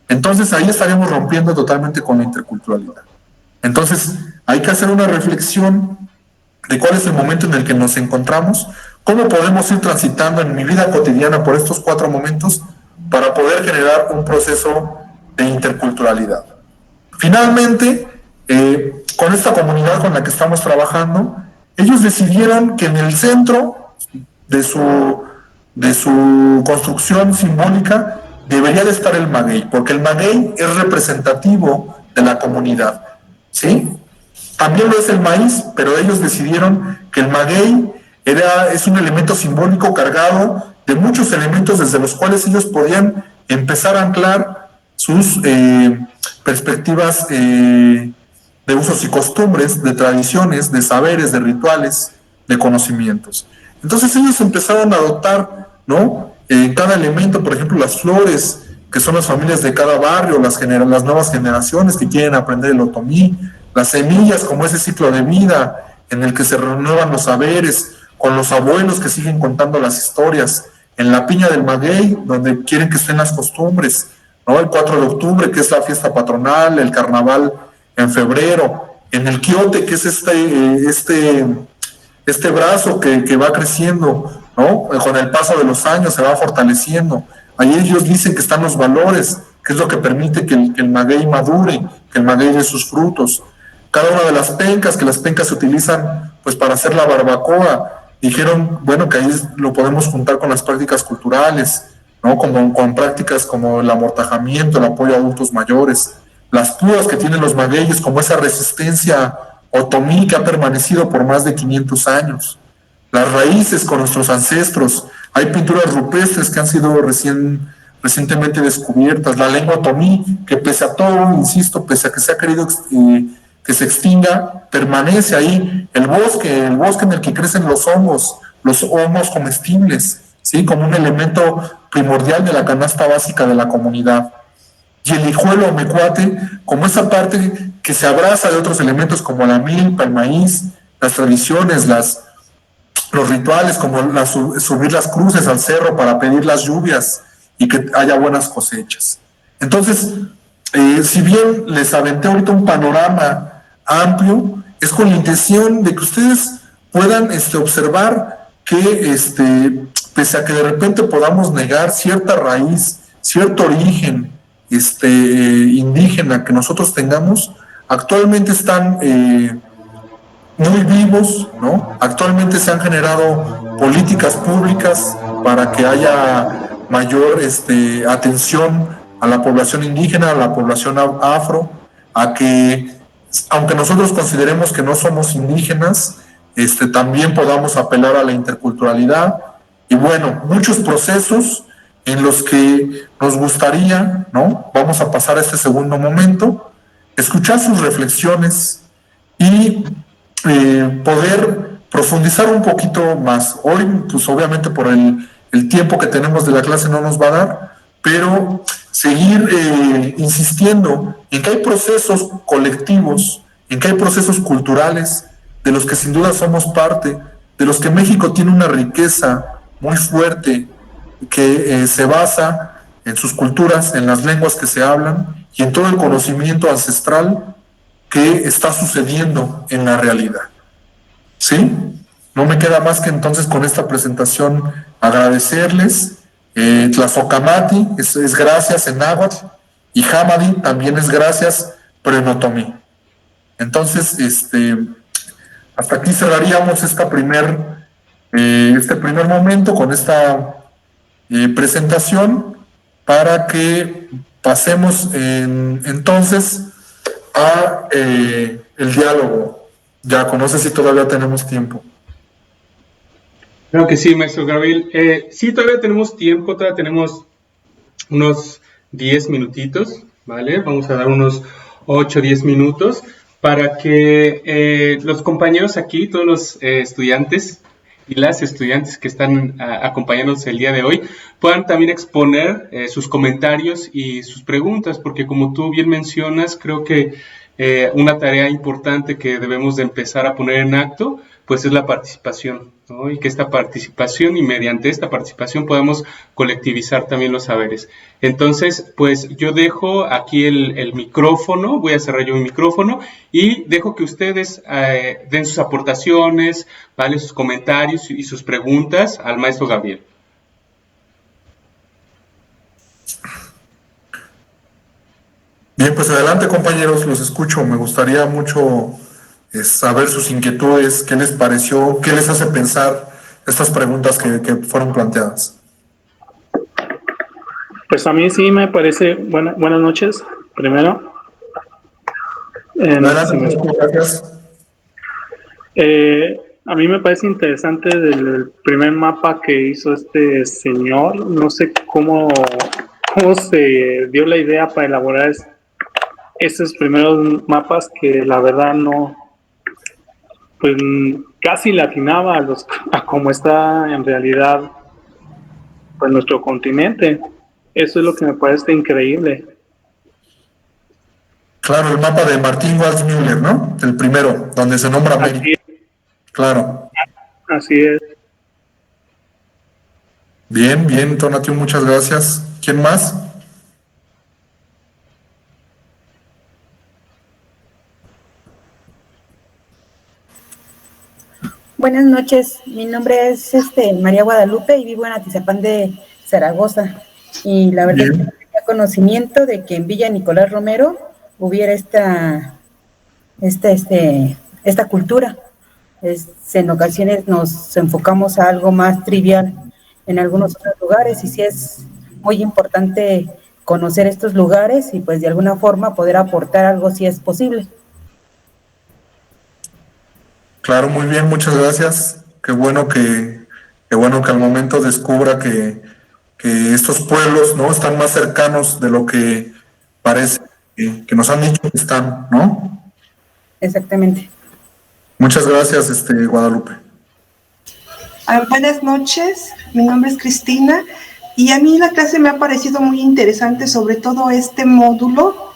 B: Entonces ahí estaremos rompiendo totalmente con la interculturalidad. Entonces hay que hacer una reflexión de cuál es el momento en el que nos encontramos, cómo podemos ir transitando en mi vida cotidiana por estos 4 momentos para poder generar un proceso de interculturalidad. Finalmente, con esta comunidad con la que estamos trabajando, ellos decidieron que en el centro de su construcción simbólica debería de estar el maguey, porque el maguey es representativo de la comunidad, ¿sí? También lo es el maíz, pero ellos decidieron que el maguey es un elemento simbólico cargado de muchos elementos desde los cuales ellos podían empezar a anclar sus perspectivas de usos y costumbres, de tradiciones, de saberes, de rituales, de conocimientos. Entonces ellos empezaron a adoptar, ¿no?, cada elemento, por ejemplo, las flores, que son las familias de cada barrio, las nuevas generaciones que quieren aprender el otomí, las semillas como ese ciclo de vida en el que se renuevan los saberes, con los abuelos que siguen contando las historias, en la piña del maguey, donde quieren que estén las costumbres, ¿no?, el 4 de octubre, que es la fiesta patronal, el carnaval en febrero, en el quiote, que es este brazo que va creciendo, ¿no?, con el paso de los años se va fortaleciendo. Ahí ellos dicen que están los valores, que es lo que permite que el maguey madure, que el maguey dé sus frutos. Cada una de las pencas, que las pencas se utilizan pues para hacer la barbacoa, dijeron, bueno, que ahí lo podemos juntar con las prácticas culturales, ¿no?, con prácticas como el amortajamiento, el apoyo a adultos mayores, las púas que tienen los magueyes, como esa resistencia otomí que ha permanecido por más de 500 años, las raíces con nuestros ancestros. Hay pinturas rupestres que han sido recientemente descubiertas, la lengua otomí, que pese a todo, insisto, pese a que se ha querido que se extinga, permanece ahí. El bosque en el que crecen los hongos comestibles, ¿sí?, como un elemento primordial de la canasta básica de la comunidad. Y el hijuelo o mecuate, como esa parte que se abraza de otros elementos como la milpa, el maíz, las tradiciones, los rituales, como subir las cruces al cerro para pedir las lluvias y que haya buenas cosechas. Entonces, si bien les aventé ahorita un panorama amplio, es con la intención de que ustedes puedan observar que pese a que de repente podamos negar cierta raíz, cierto origen indígena que nosotros tengamos, actualmente están muy vivos, ¿no? Actualmente se han generado políticas públicas para que haya mayor atención a la población indígena, a la población afro, a que, aunque nosotros consideremos que no somos indígenas, también podamos apelar a la interculturalidad y bueno, muchos procesos en los que nos gustaría, ¿no? Vamos a pasar a este segundo momento, escuchar sus reflexiones y poder profundizar un poquito más. Hoy, pues obviamente por el tiempo que tenemos de la clase no nos va a dar, pero seguir insistiendo en que hay procesos colectivos, en que hay procesos culturales, de los que sin duda somos parte, de los que México tiene una riqueza muy fuerte que se basa en sus culturas, en las lenguas que se hablan y en todo el conocimiento ancestral que está sucediendo en la realidad. ¿Sí? No me queda más que entonces con esta presentación agradecerles. Tlazocamati es gracias en náhuatl y Hamadi también es gracias, pero en otomí. Entonces, hasta aquí cerraríamos este primer momento con esta presentación para que pasemos entonces a el diálogo. Jaco, no sé si todavía tenemos tiempo.
A: Creo que sí, maestro Gabriel. Sí, todavía tenemos tiempo, todavía tenemos unos 10 minutitos, ¿vale? Vamos a dar unos 8 o 10 minutos para que los compañeros aquí, todos los estudiantes y las estudiantes que están acompañándonos el día de hoy, puedan también exponer sus comentarios y sus preguntas, porque como tú bien mencionas, creo que una tarea importante que debemos de empezar a poner en acto, pues es la participación, ¿no? Y que esta participación y mediante esta participación podamos colectivizar también los saberes. Entonces, pues yo dejo aquí el micrófono, voy a cerrar yo mi micrófono y dejo que ustedes den sus aportaciones, ¿vale? Sus comentarios y sus preguntas al maestro Gabriel.
B: Bien, pues adelante compañeros, los escucho. Me gustaría mucho saber sus inquietudes, qué les pareció, qué les hace pensar estas preguntas que fueron planteadas.
C: Pues a mí sí me parece, buenas noches, primero.
B: Adelante, gracias.
C: A mí me parece interesante del primer mapa que hizo este señor. No sé cómo se dio la idea para elaborar esos primeros mapas que la verdad no, pues casi le atinaba a cómo está en realidad pues nuestro continente. Eso es lo que me parece increíble.
B: Claro, el mapa de Martín Waldmüller, ¿no? El primero, donde se nombra América. Claro.
C: Así es.
B: Bien, bien, Tonatiuh, muchas gracias. ¿Quién más?
D: Buenas noches, mi nombre es María Guadalupe y vivo en Atizapán de Zaragoza. Y la verdad es que no tenía conocimiento de que en Villa Nicolás Romero hubiera esta cultura. En ocasiones nos enfocamos a algo más trivial en algunos otros lugares y sí es muy importante conocer estos lugares y pues de alguna forma poder aportar algo si es posible.
B: Claro, muy bien, muchas gracias. Qué bueno que al momento descubra que estos pueblos, ¿no?, están más cercanos de lo que parece que nos han dicho que están, ¿no?
D: Exactamente.
B: Muchas gracias, Guadalupe.
E: Buenas noches, mi nombre es Cristina y a mí la clase me ha parecido muy interesante, sobre todo este módulo,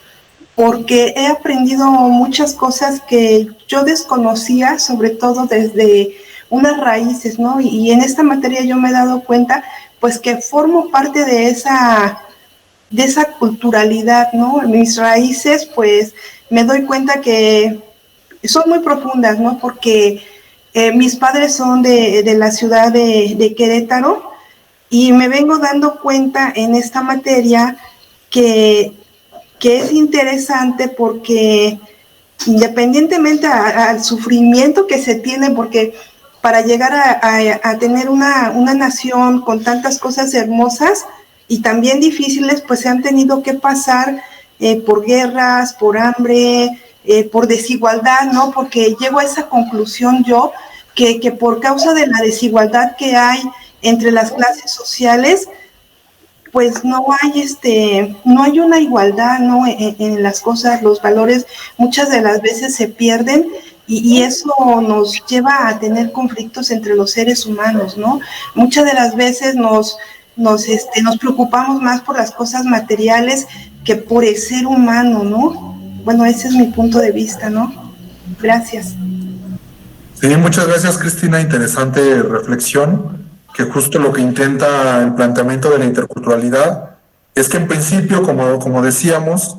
E: porque he aprendido muchas cosas que yo desconocía, sobre todo desde unas raíces, ¿no? Y en esta materia yo me he dado cuenta, pues que formo parte de esa culturalidad, ¿no? Mis raíces, pues me doy cuenta que son muy profundas, ¿no? Porque mis padres son de la ciudad de Querétaro y me vengo dando cuenta en esta materia que es interesante porque independientemente al sufrimiento que se tiene, porque para llegar a tener una nación con tantas cosas hermosas y también difíciles, pues se han tenido que pasar por guerras, por hambre, por desigualdad, ¿no? Porque llego a esa conclusión yo, que por causa de la desigualdad que hay entre las clases sociales, pues no hay una igualdad, ¿no? En las cosas, los valores muchas de las veces se pierden y eso nos lleva a tener conflictos entre los seres humanos, ¿no? Muchas de las veces nos preocupamos más por las cosas materiales que por el ser humano, ¿no? Bueno, ese es mi punto de vista, ¿no? Gracias.
B: Sí, muchas gracias, Cristina. Interesante reflexión, que justo lo que intenta el planteamiento de la interculturalidad es que en principio, como decíamos,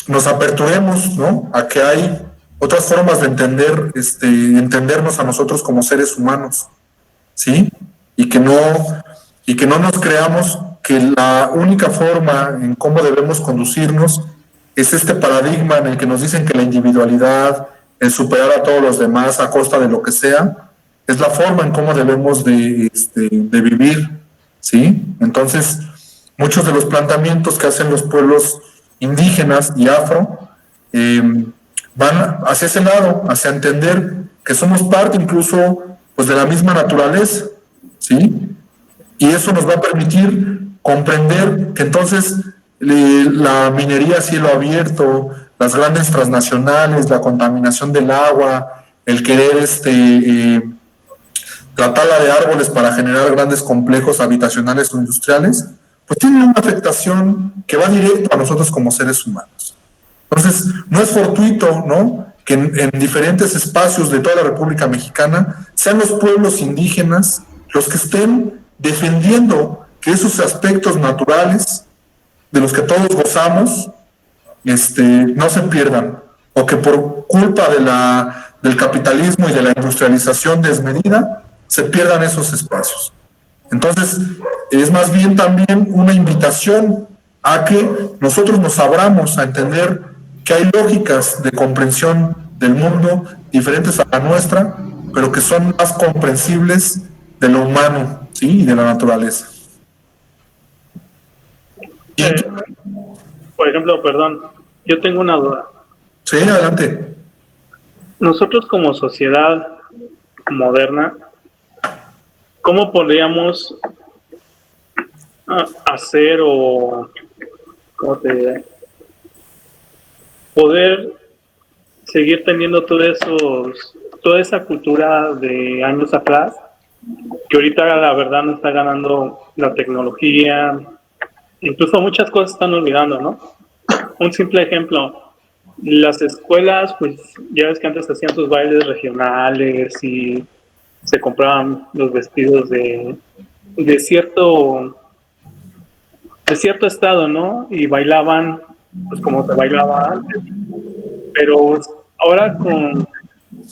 B: nos aperturemos, ¿no?, a que hay otras formas de entendernos a nosotros como seres humanos, ¿sí? Y que no nos creamos que la única forma en cómo debemos conducirnos es este paradigma en el que nos dicen que la individualidad, el superar a todos los demás a costa de lo que sea, es la forma en cómo debemos de vivir, ¿sí? Entonces, muchos de los planteamientos que hacen los pueblos indígenas y afro van hacia ese lado, hacia entender que somos parte incluso pues de la misma naturaleza, ¿sí? Y eso nos va a permitir comprender que entonces la minería a cielo abierto, las grandes transnacionales, la contaminación del agua, el querer la tala de árboles para generar grandes complejos habitacionales o industriales, pues tienen una afectación que va directo a nosotros como seres humanos. Entonces, no es fortuito, ¿no?, que en diferentes espacios de toda la República Mexicana sean los pueblos indígenas los que estén defendiendo que esos aspectos naturales de los que todos gozamos no se pierdan, o que por culpa del capitalismo y de la industrialización desmedida se pierdan esos espacios. Entonces, es más bien también una invitación a que nosotros nos abramos a entender que hay lógicas de comprensión del mundo diferentes a la nuestra, pero que son más comprensibles de lo humano, ¿sí?, y de la naturaleza.
C: Por ejemplo, perdón, yo tengo una duda.
B: Sí, adelante.
C: Nosotros como sociedad moderna, ¿cómo podríamos hacer o, ¿cómo te diré?, poder seguir teniendo toda esa cultura de años atrás, que ahorita la verdad no está ganando la tecnología, incluso muchas cosas están olvidando, ¿no? Un simple ejemplo, las escuelas, pues ya ves que antes hacían sus bailes regionales y se compraban los vestidos de cierto estado, ¿no? Y bailaban pues como se bailaba antes. Pero ahora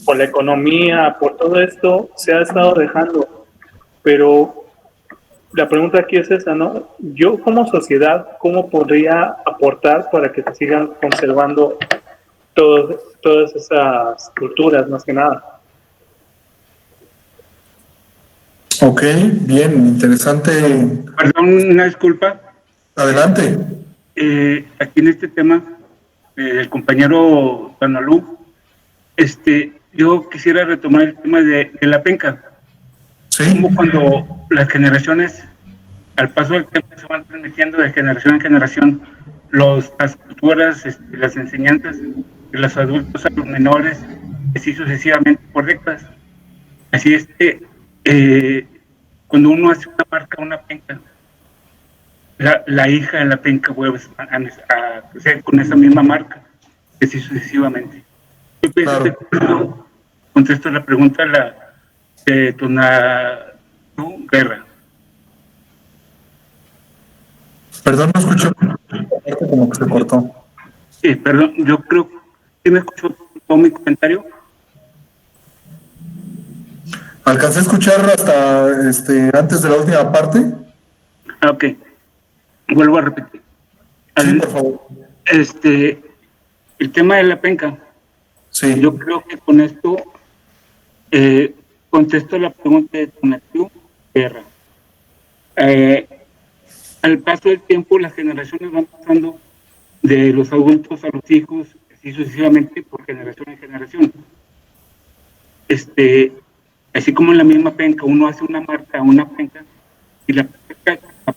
C: por la economía, por todo esto, se ha estado dejando. Pero la pregunta aquí es esa, ¿no? Yo como sociedad, ¿cómo podría aportar para que se sigan conservando todas esas culturas, más que nada?
B: Ok, bien, interesante.
F: Perdón, una disculpa.
B: Adelante.
F: Aquí en este tema, el compañero Tanalú, yo quisiera retomar el tema de la penca.
B: Sí.
F: Como cuando las generaciones, al paso del tiempo, se van transmitiendo de generación en generación las culturas, las enseñanzas de los adultos a los menores, así sucesivamente por décadas. Así es que cuando uno hace una marca, una penca, la hija de la penca vuelve a crecer con esa misma marca, así sucesivamente. Yo pienso que contesto la pregunta de Tonalú Guerra.
B: Perdón, no escucho. como que se cortó.
F: Sí, perdón, yo creo que me escuchó todo mi comentario.
B: Alcancé a escuchar hasta antes de la última parte.
F: Ok, vuelvo a repetir.
B: Sí, por favor.
F: El tema de la penca.
B: Sí.
F: Yo creo que con esto contesto la pregunta de Tonatiuh Guerra. Al paso del tiempo, las generaciones van pasando de los adultos a los hijos, así sucesivamente, por generación en generación. Así como en la misma penca, uno hace una marca, una penca, y la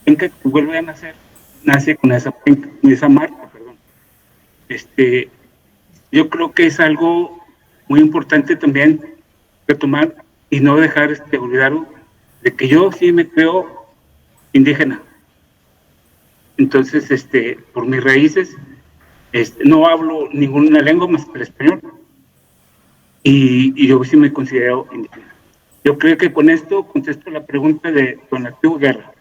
F: penca que vuelve a nacer, nace con esa penca, con esa marca, perdón. Yo creo que es algo muy importante también retomar y no dejar olvidarlo de que yo sí me creo indígena. Entonces, por mis raíces, no hablo ninguna lengua más que el español. Y yo sí me considero indígena. Yo creo que con esto contesto la pregunta de Tonatiuh Guerra.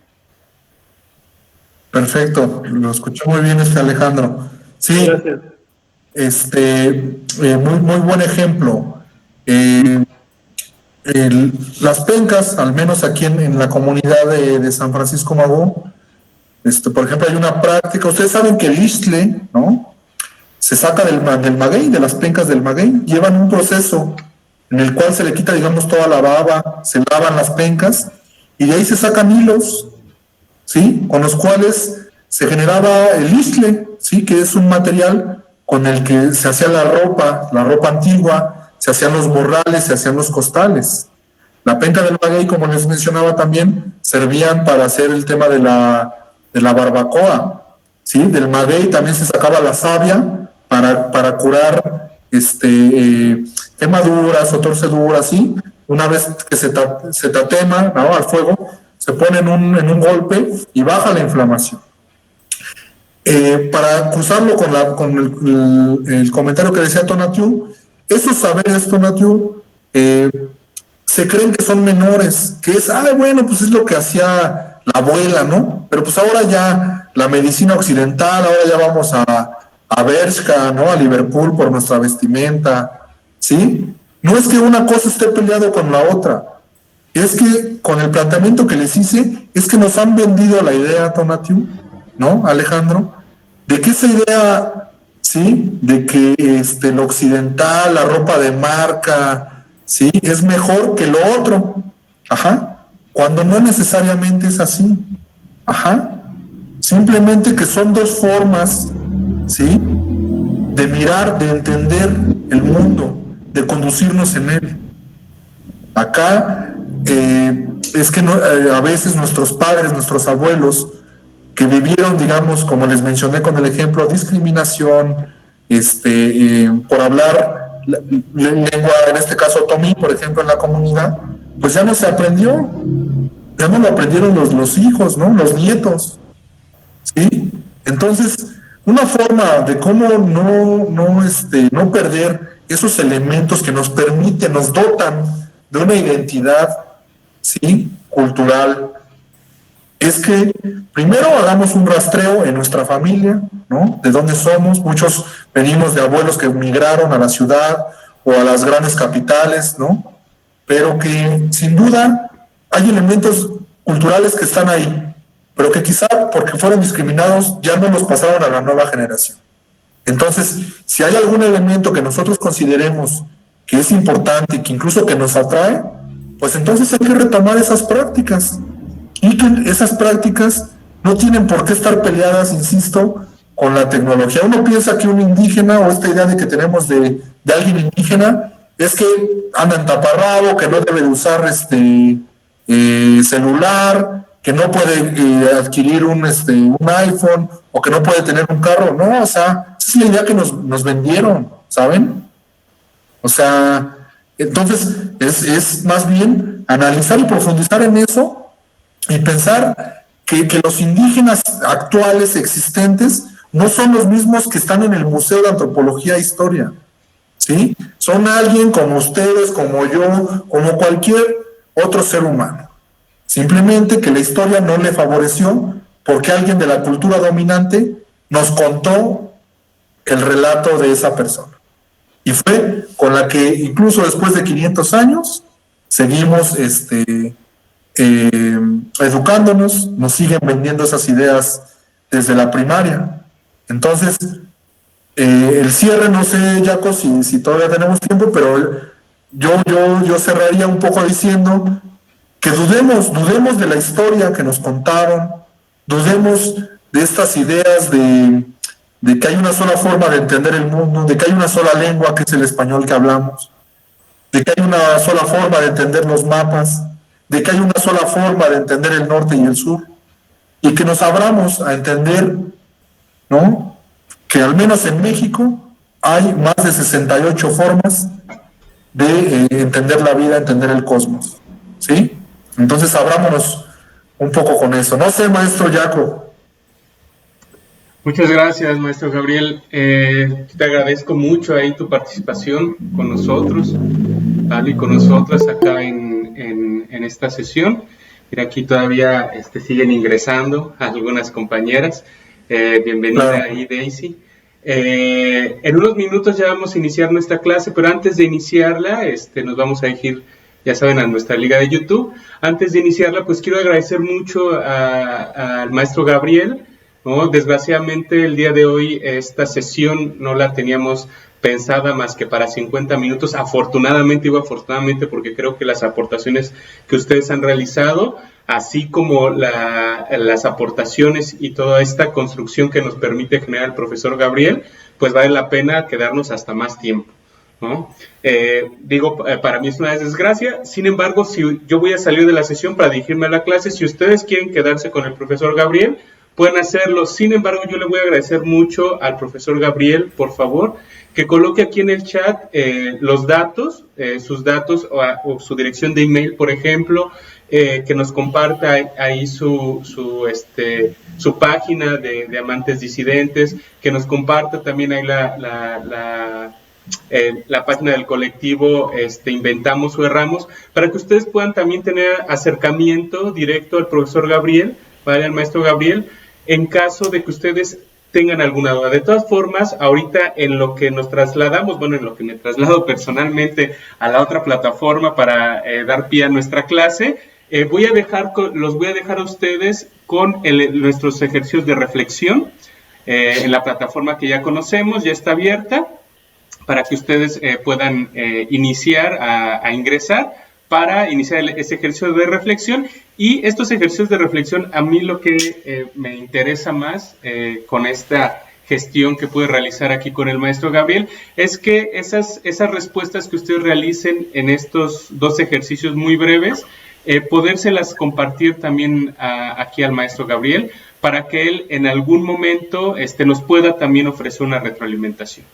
B: Perfecto, lo escuché muy bien Alejandro. Sí,
C: Gracias.
B: muy buen ejemplo. Las pencas, al menos aquí en la comunidad de San Francisco Magó, por ejemplo, hay una práctica, ustedes saben que el ixtle, ¿no? Se saca del maguey, de las pencas del maguey, llevan un proceso en el cual se le quita, digamos, toda la baba, se lavan las pencas, y de ahí se sacan hilos, ¿sí? Con los cuales se generaba el ixtle, ¿sí? Que es un material con el que se hacía la ropa antigua, se hacían los morrales, se hacían los costales. La penca del maguey, como les mencionaba también, servían para hacer el tema de la barbacoa, ¿sí? Del maguey también se sacaba la savia para curar quemaduras o torceduras, ¿sí? Una vez que se tatema, ¿no? Al fuego, se pone en un golpe y baja la inflamación. Para cruzarlo con el comentario que decía Tonatiuh, esos saberes, Tonatiuh, se creen que son menores, que es, bueno, pues es lo que hacía la abuela, ¿no? Pero pues ahora ya la medicina occidental, ahora ya vamos a Bershka, ¿no? A Liverpool por nuestra vestimenta, ¿sí? No es que una cosa esté peleado con la otra, es que con el planteamiento que les hice, es que nos han vendido la idea, Tonatiuh, ¿no, Alejandro? De que esa idea, ¿sí? De que lo occidental, la ropa de marca, ¿sí? Es mejor que lo otro, cuando no necesariamente es así, simplemente que son dos formas, ¿sí? De mirar, de entender el mundo, de conducirnos en él. Acá es que a veces nuestros padres, nuestros abuelos, que vivieron, digamos, como les mencioné con el ejemplo, discriminación, por hablar lengua, en este caso otomí, por ejemplo, en la comunidad, pues ya no se aprendió, ya no lo aprendieron los hijos, ¿no? Los nietos, ¿sí? Entonces, una forma de cómo no perder esos elementos que nos permiten, nos dotan de una identidad, ¿sí? Cultural, es que primero hagamos un rastreo en nuestra familia, ¿no? De dónde somos. Muchos venimos de abuelos que migraron a la ciudad o a las grandes capitales, ¿no? Pero que sin duda hay elementos culturales que están ahí, pero que quizá porque fueron discriminados ya no los pasaron a la nueva generación. Entonces, si hay algún elemento que nosotros consideremos que es importante y que incluso que nos atrae, pues entonces hay que retomar esas prácticas. Y que esas prácticas no tienen por qué estar peleadas, insisto, con la tecnología. Uno piensa que un indígena, o esta idea de que tenemos de alguien indígena, es que anda en taparrabo, que no debe de usar celular, que no puede adquirir un iPhone, o que no puede tener un carro. No, o sea, esa es la idea que nos vendieron, ¿saben? O sea, entonces es más bien analizar y profundizar en eso y pensar que los indígenas actuales existentes no son los mismos que están en el Museo de Antropología e Historia, ¿sí? Son alguien como ustedes, como yo, como cualquier otro ser humano. Simplemente que la historia no le favoreció porque alguien de la cultura dominante nos contó el relato de esa persona. Y fue con la que incluso después de 500 años seguimos educándonos, nos siguen vendiendo esas ideas desde la primaria. Entonces, el cierre, no sé, Jaco, si todavía tenemos tiempo, pero yo cerraría un poco diciendo que dudemos de la historia que nos contaron, dudemos de estas ideas de que hay una sola forma de entender el mundo, de que hay una sola lengua que es el español que hablamos, de que hay una sola forma de entender los mapas, de que hay una sola forma de entender el norte y el sur, y que nos abramos a entender, ¿no?, que al menos en México hay más de 68 formas de entender la vida, entender el cosmos, ¿sí? Entonces abrámonos un poco con eso. No sé, maestro Jaco.
A: Muchas gracias, maestro Gabriel. Te agradezco mucho ahí tu participación con nosotros, ¿vale? Y con nosotras acá en esta sesión. Mira, aquí todavía siguen ingresando algunas compañeras. Bienvenida
B: Claro.
A: ahí, Daisy. En unos minutos ya vamos a iniciar nuestra clase, pero antes de iniciarla, nos vamos a dirigir, ya saben, a nuestra liga de YouTube. Antes de iniciarla, pues quiero agradecer mucho al maestro Gabriel, ¿no? Desgraciadamente el día de hoy esta sesión no la teníamos pensada más que para 50 minutos. Afortunadamente, digo afortunadamente porque creo que las aportaciones que ustedes han realizado, así como las aportaciones y toda esta construcción que nos permite generar el profesor Gabriel, pues vale la pena quedarnos hasta más tiempo, ¿no? Para mí es una desgracia. Sin embargo, si yo voy a salir de la sesión para dirigirme a la clase, si ustedes quieren quedarse con el profesor Gabriel, pueden hacerlo. Sin embargo, yo le voy a agradecer mucho al profesor Gabriel, por favor, que coloque aquí en el chat los datos, sus datos o su dirección de email, por ejemplo, que nos comparta ahí su página de Amantes Disidentes, que nos comparta también ahí la página del colectivo Inventamos o Erramos, para que ustedes puedan también tener acercamiento directo al profesor Gabriel, ¿vale? Al maestro Gabriel, en caso de que ustedes tengan alguna duda. De todas formas, ahorita en lo que nos trasladamos, bueno, en lo que me traslado personalmente a la otra plataforma para dar pie a nuestra clase, los voy a dejar a ustedes con nuestros ejercicios de reflexión en la plataforma que ya conocemos, ya está abierta, para que ustedes puedan iniciar a ingresar para iniciar ese ejercicio de reflexión. Y estos ejercicios de reflexión, a mí lo que me interesa más con esta gestión que pude realizar aquí con el maestro Gabriel, es que esas respuestas que ustedes realicen en estos dos ejercicios muy breves, podérselas compartir también aquí al maestro Gabriel, para que él en algún momento nos pueda también ofrecer una retroalimentación.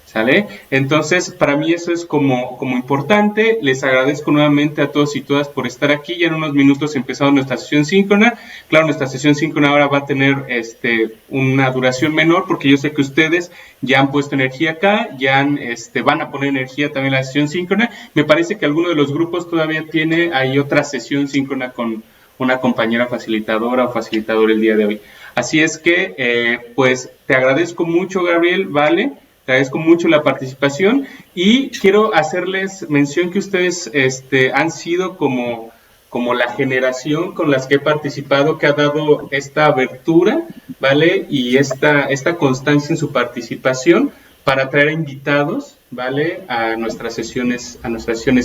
A: ¿Sale? Entonces, para mí eso es como importante. Les agradezco nuevamente a todos y todas por estar aquí. Ya en unos minutos empezamos nuestra sesión síncrona. Claro, nuestra sesión síncrona ahora va a tener una duración menor, porque yo sé que ustedes ya han puesto energía acá, ya van a poner energía también en la sesión síncrona. Me parece que alguno de los grupos todavía tiene ahí otra sesión síncrona con una compañera facilitadora o facilitador el día de hoy. Así es que, pues, te agradezco mucho, Gabriel, ¿vale? Te agradezco mucho la participación y quiero hacerles mención que ustedes han sido como la generación con las que he participado, que ha dado esta abertura, ¿vale? Y esta constancia en su participación para traer invitados, ¿vale? A nuestras sesiones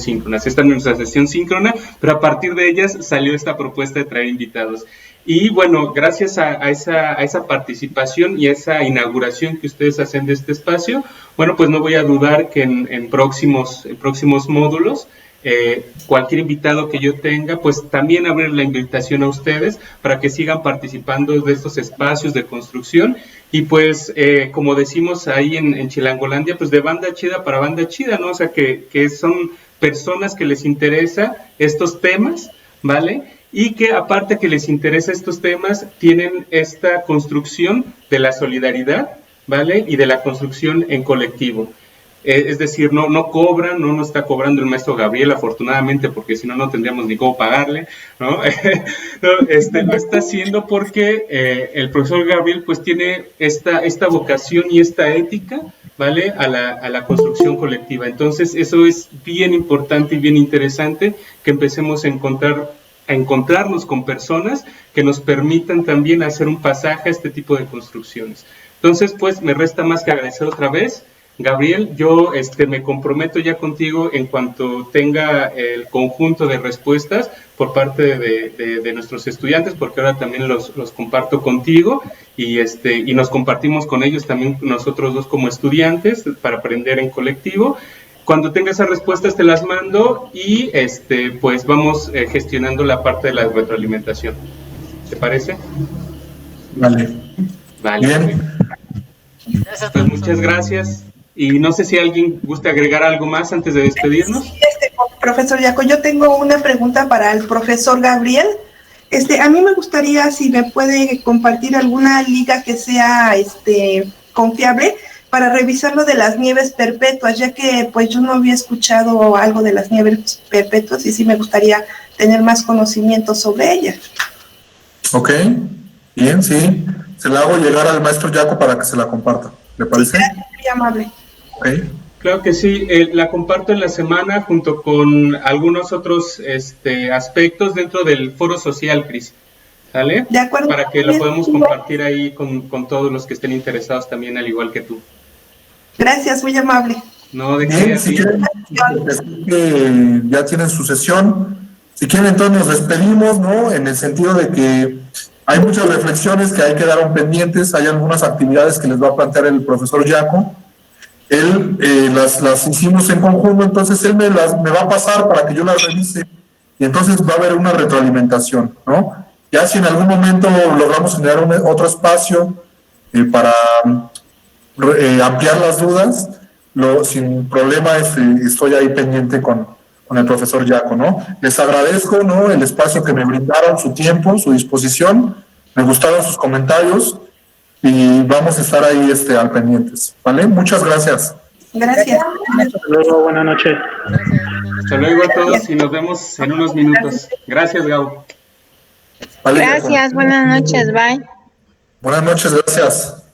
A: síncronas. Esta es nuestra sesión síncrona, pero a partir de ellas salió esta propuesta de traer invitados. Y bueno, gracias a esa participación y a esa inauguración que ustedes hacen de este espacio, bueno, pues no voy a dudar que en próximos módulos, cualquier invitado que yo tenga, pues también abrir la invitación a ustedes para que sigan participando de estos espacios de construcción. Y pues, como decimos ahí en Chilangolandia, pues de banda chida para banda chida, ¿no? O sea, que son personas que les interesa estos temas, ¿vale? Y que aparte que les interesa estos temas, tienen esta construcción de la solidaridad, ¿vale? Y de la construcción en colectivo. Es decir, no cobran, no está cobrando el maestro Gabriel, afortunadamente, porque si no, no tendríamos ni cómo pagarle, ¿no? Lo está haciendo porque el profesor Gabriel pues tiene esta vocación y esta ética, ¿vale? A la construcción colectiva. Entonces, eso es bien importante y bien interesante, que empecemos a encontrarnos con personas que nos permitan también hacer un pasaje a este tipo de construcciones. Entonces, pues, me resta más que agradecer otra vez. Gabriel, yo me comprometo ya contigo en cuanto tenga el conjunto de respuestas por parte de nuestros estudiantes, porque ahora también los comparto contigo y nos compartimos con ellos también nosotros dos como estudiantes para aprender en colectivo. Cuando tenga esas respuestas te las mando y pues vamos gestionando la parte de la retroalimentación. ¿Te parece?
B: Vale. Bien.
A: Pues muchas gracias. Y no sé si alguien gusta agregar algo más antes de despedirnos.
E: Sí, profesor Yaco, yo tengo una pregunta para el profesor Gabriel. A mí me gustaría si me puede compartir alguna liga que sea confiable para revisar lo de las nieves perpetuas, ya que pues yo no había escuchado algo de las nieves perpetuas y sí me gustaría tener más conocimiento sobre ellas.
B: Ok, bien, sí. Se la hago llegar al maestro Yaco para que se la comparta. ¿Le parece?
E: Sí, gracias, muy amable.
B: Okay.
A: Claro que sí, la comparto en la semana junto con algunos otros aspectos dentro del foro social, Cris. ¿Sale?
E: De acuerdo.
A: Para que lo podamos compartir ahí con todos los que estén interesados también, al igual que tú.
E: Gracias, muy amable.
A: No, de
B: Bien, si quieren, ya tienen su sesión. Si quieren, entonces nos despedimos, ¿no? En el sentido de que hay muchas reflexiones que ahí quedaron pendientes, hay algunas actividades que les va a plantear el profesor Yaco. Él las hicimos en conjunto, entonces él me va a pasar para que yo las revise y entonces va a haber una retroalimentación, ¿no? Ya si en algún momento logramos generar otro espacio para ampliar las dudas, sin problema estoy ahí pendiente con el profesor Yaco, ¿no? Les agradezco, ¿no? El espacio que me brindaron, su tiempo, su disposición, me gustaron sus comentarios y vamos a estar ahí al pendientes, ¿vale? Muchas gracias.
E: Gracias.
C: Hasta luego, buenas noches.
A: Hasta luego a todos y nos vemos en unos minutos. Gracias, Gabo.
B: Vale,
G: Gracias, buenas noches, bye.
B: Buenas noches, gracias.